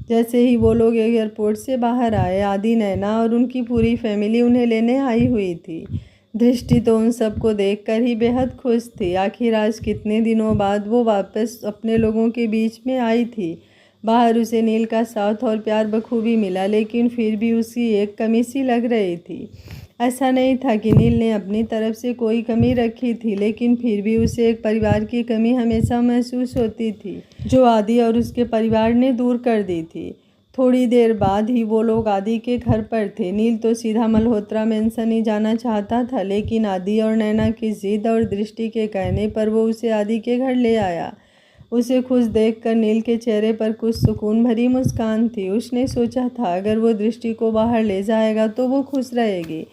जैसे ही वो लोग एयरपोर्ट से बाहर आए, आदि, नैना और उनकी पूरी फैमिली उन्हें लेने आई हुई थी। दृष्टि तो उन सबको देखकर ही बेहद खुश थी। आखिर आज कितने दिनों बाद वो वापस अपने लोगों के बीच में आई थी। बाहर उसे नील का साथ और प्यार बखूबी मिला, लेकिन फिर भी उसकी एक कमी सी लग रही थी। ऐसा नहीं था कि नील ने अपनी तरफ से कोई कमी रखी थी, लेकिन फिर भी उसे एक परिवार की कमी हमेशा महसूस होती थी, जो आदि और उसके परिवार ने दूर कर दी थी। थोड़ी देर बाद ही वो लोग आदि के घर पर थे। नील तो सीधा मल्होत्रा मेंशन ही जाना चाहता था, लेकिन आदि और नैना की जिद और दृष्टि के कहने पर वो उसे आदि के घर ले आया। उसे खुश देखकर नील के चेहरे पर कुछ सुकून भरी मुस्कान थी। उसने सोचा था अगर वो दृष्टि को बाहर ले जाएगा तो वो खुश रहेगी,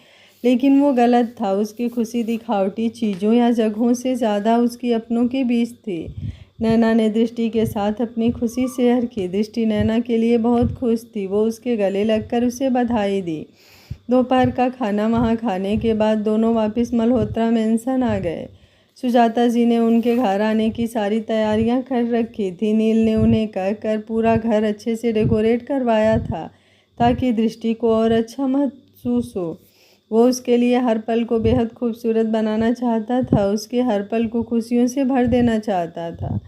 लेकिन वो गलत था। उसकी खुशी दिखावटी चीज़ों या जगहों से ज़्यादा उसकी अपनों के बीच थी। नैना ने दृष्टि के साथ अपनी खुशी शेयर की। दृष्टि नैना के लिए बहुत खुश थी। वो उसके गले लगकर उसे बधाई दी। दोपहर का खाना वहाँ खाने के बाद दोनों वापस मल्होत्रा मेंशन आ गए। सुजाता जी ने उनके घर आने की सारी तैयारियां कर रखी थी। नील ने उन्हें कहकर पूरा घर अच्छे से डेकोरेट करवाया था, ताकि दृष्टि को और अच्छा महसूस हो। वो उसके लिए हर पल को बेहद खूबसूरत बनाना चाहता था, उसके हर पल को खुशियों से भर देना चाहता था,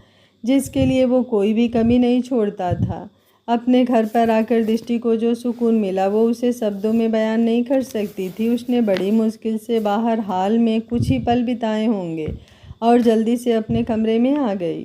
जिसके लिए वो कोई भी कमी नहीं छोड़ता था। अपने घर पर आकर दृष्टि को जो सुकून मिला वो उसे शब्दों में बयान नहीं कर सकती थी। उसने बड़ी मुश्किल से बाहर हाल में कुछ ही पल बिताए होंगे और जल्दी से अपने कमरे में आ गई।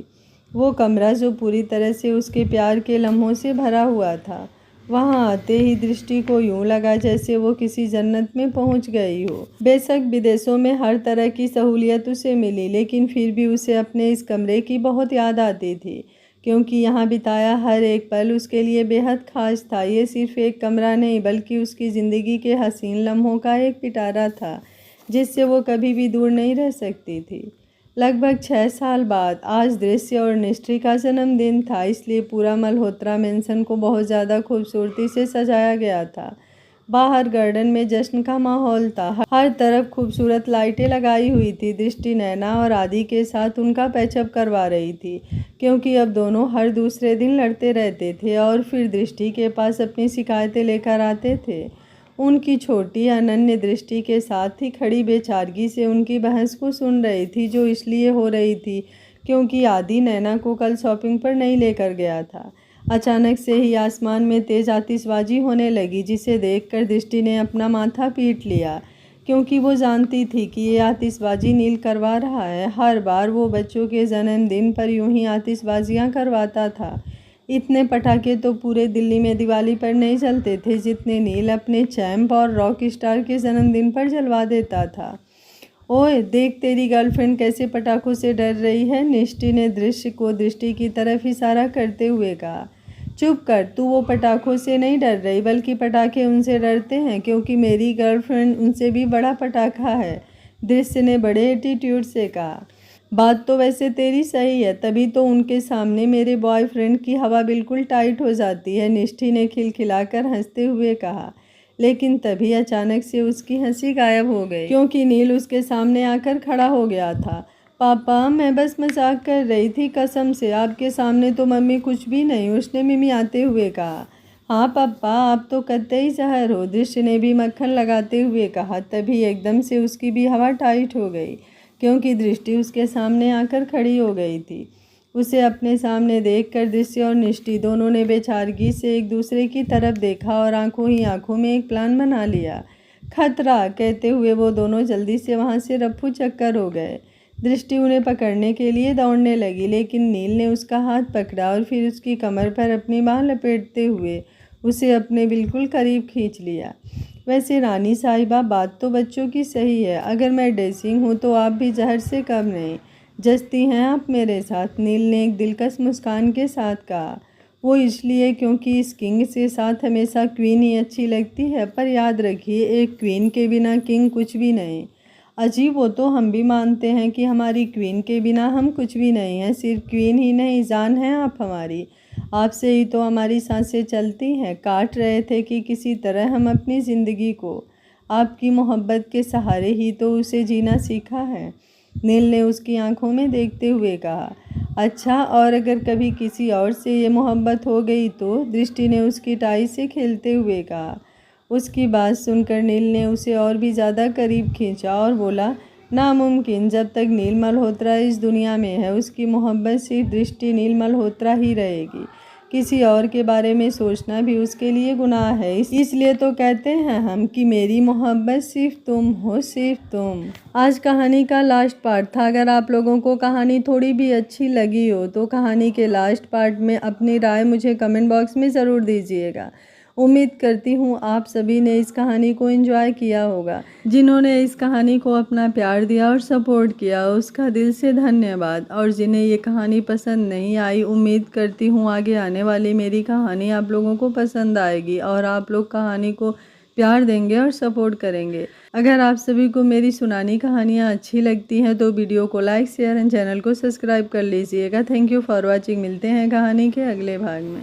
वो कमरा जो पूरी तरह से उसके प्यार के लम्हों से भरा हुआ था। वहाँ आते ही दृष्टि को यूं लगा जैसे वो किसी जन्नत में पहुँच गई हो। बेशक विदेशों में हर तरह की सहूलियत उसे मिली, लेकिन फिर भी उसे अपने इस कमरे की बहुत याद आती थी, क्योंकि यहाँ बिताया हर एक पल उसके लिए बेहद खास था। ये सिर्फ एक कमरा नहीं, बल्कि उसकी ज़िंदगी के हसीन लम्हों का एक पिटारा था, जिससे वो कभी भी दूर नहीं रह सकती थी। लगभग 6 साल बाद आज दृश्य और निष्ठि का जन्मदिन था, इसलिए पूरा मल्होत्रा मेंशन को बहुत ज़्यादा खूबसूरती से सजाया गया था। बाहर गार्डन में जश्न का माहौल था। हर तरफ खूबसूरत लाइटें लगाई हुई थी। दृष्टि नैना और आदि के साथ उनका पैचअप करवा रही थी, क्योंकि अब दोनों हर दूसरे दिन लड़ते रहते थे और फिर दृष्टि के पास अपनी शिकायतें लेकर आते थे। उनकी छोटी अनन्य दृष्टि के साथ ही खड़ी बेचारगी से उनकी बहस को सुन रही थी, जो इसलिए हो रही थी क्योंकि आदि नैना को कल शॉपिंग पर नहीं लेकर गया था। अचानक से ही आसमान में तेज आतिशबाजी होने लगी, जिसे देखकर दृष्टि ने अपना माथा पीट लिया, क्योंकि वो जानती थी कि ये आतिशबाजी नील करवा रहा है। हर बार वो बच्चों के जन्मदिन पर यूं ही आतिशबाजियां करवाता था। इतने पटाखे तो पूरे दिल्ली में दिवाली पर नहीं चलते थे जितने नील अपने चैंप और रॉक स्टार के जन्मदिन पर जलवा देता था। ओए देख, तेरी गर्लफ्रेंड कैसे पटाखों से डर रही है, निष्ठि ने दृश्य को दृष्टि की तरफ इशारा करते हुए कहा। चुप कर, तू वो पटाखों से नहीं डर रही, बल्कि पटाखे उनसे डरते हैं, क्योंकि मेरी गर्लफ्रेंड उनसे भी बड़ा पटाखा है, दृश्य ने बड़े एटीट्यूड से कहा। बात तो वैसे तेरी सही है, तभी तो उनके सामने मेरे बॉयफ्रेंड की हवा बिल्कुल टाइट हो जाती है, निष्ठि ने खिलखिलाकर हंसते हुए कहा। लेकिन तभी अचानक से उसकी हंसी गायब हो गई, क्योंकि नील उसके सामने आकर खड़ा हो गया था। पापा, मैं बस मजाक कर रही थी, कसम से आपके सामने तो मम्मी कुछ भी नहीं, उसने मिमियाते हुए कहा। हाँ पापा, आप तो कतई जहर हो, दृश्य ने भी मक्खन लगाते हुए कहा। तभी एकदम से उसकी भी हवा टाइट हो गई, क्योंकि दृष्टि उसके सामने आकर खड़ी हो गई थी। उसे अपने सामने देखकर दृश्य और निष्ठि दोनों ने बेचारगी से एक दूसरे की तरफ देखा और आंखों ही आंखों में एक प्लान बना लिया। खतरा कहते हुए वो दोनों जल्दी से वहां से रफ्फू चक्कर हो गए। दृष्टि उन्हें पकड़ने के लिए दौड़ने लगी, लेकिन नील ने उसका हाथ पकड़ा और फिर उसकी कमर पर अपनी बाँह लपेटते हुए उसे अपने बिल्कुल करीब खींच लिया। वैसे रानी साहिबा, बात तो बच्चों की सही है, अगर मैं डेसिंग हूँ तो आप भी जहर से कम नहीं। जचती हैं आप मेरे साथ, नील ने एक दिलकश मुस्कान के साथ कहा। वो इसलिए क्योंकि इस किंग के साथ हमेशा क्वीन ही अच्छी लगती है, पर याद रखिए एक क्वीन के बिना किंग कुछ भी नहीं। अजी, वो तो हम भी मानते हैं कि हमारी क्वीन के बिना हम कुछ भी नहीं हैं, सिर्फ क्वीन ही नहीं, जान हैं आप हमारी, आपसे ही तो हमारी सांसें चलती हैं। काट रहे थे कि किसी तरह हम अपनी ज़िंदगी को आपकी मोहब्बत के सहारे ही तो उसे जीना सीखा है, नील ने उसकी आंखों में देखते हुए कहा। अच्छा, और अगर कभी किसी और से ये मोहब्बत हो गई तो? दृष्टि ने उसकी टाई से खेलते हुए कहा। उसकी बात सुनकर नील ने उसे और भी ज़्यादा करीब खींचा और बोला, नामुमकिन। जब तक नील मल्होत्रा इस दुनिया में है उसकी मोहब्बत सिर्फ दृष्टि नील मल्होत्रा ही रहेगी। किसी और के बारे में सोचना भी उसके लिए गुनाह है। इसलिए तो कहते हैं हम कि मेरी मोहब्बत सिर्फ तुम हो, सिर्फ तुम। आज कहानी का लास्ट पार्ट था। अगर आप लोगों को कहानी थोड़ी भी अच्छी लगी हो तो कहानी के लास्ट पार्ट में अपनी राय मुझे कमेंट बॉक्स में ज़रूर दीजिएगा। उम्मीद करती हूँ आप सभी ने इस कहानी को एंजॉय किया होगा। जिन्होंने इस कहानी को अपना प्यार दिया और सपोर्ट किया उसका दिल से धन्यवाद। और जिन्हें ये कहानी पसंद नहीं आई, उम्मीद करती हूँ आगे आने वाली मेरी कहानी आप लोगों को पसंद आएगी और आप लोग कहानी को प्यार देंगे और सपोर्ट करेंगे। अगर आप सभी को मेरी सुनानी कहानियाँ अच्छी लगती हैं तो वीडियो को लाइक, शेयर एंड चैनल को सब्सक्राइब कर लीजिएगा। Thank you for watching. मिलते हैं कहानी के अगले भाग में।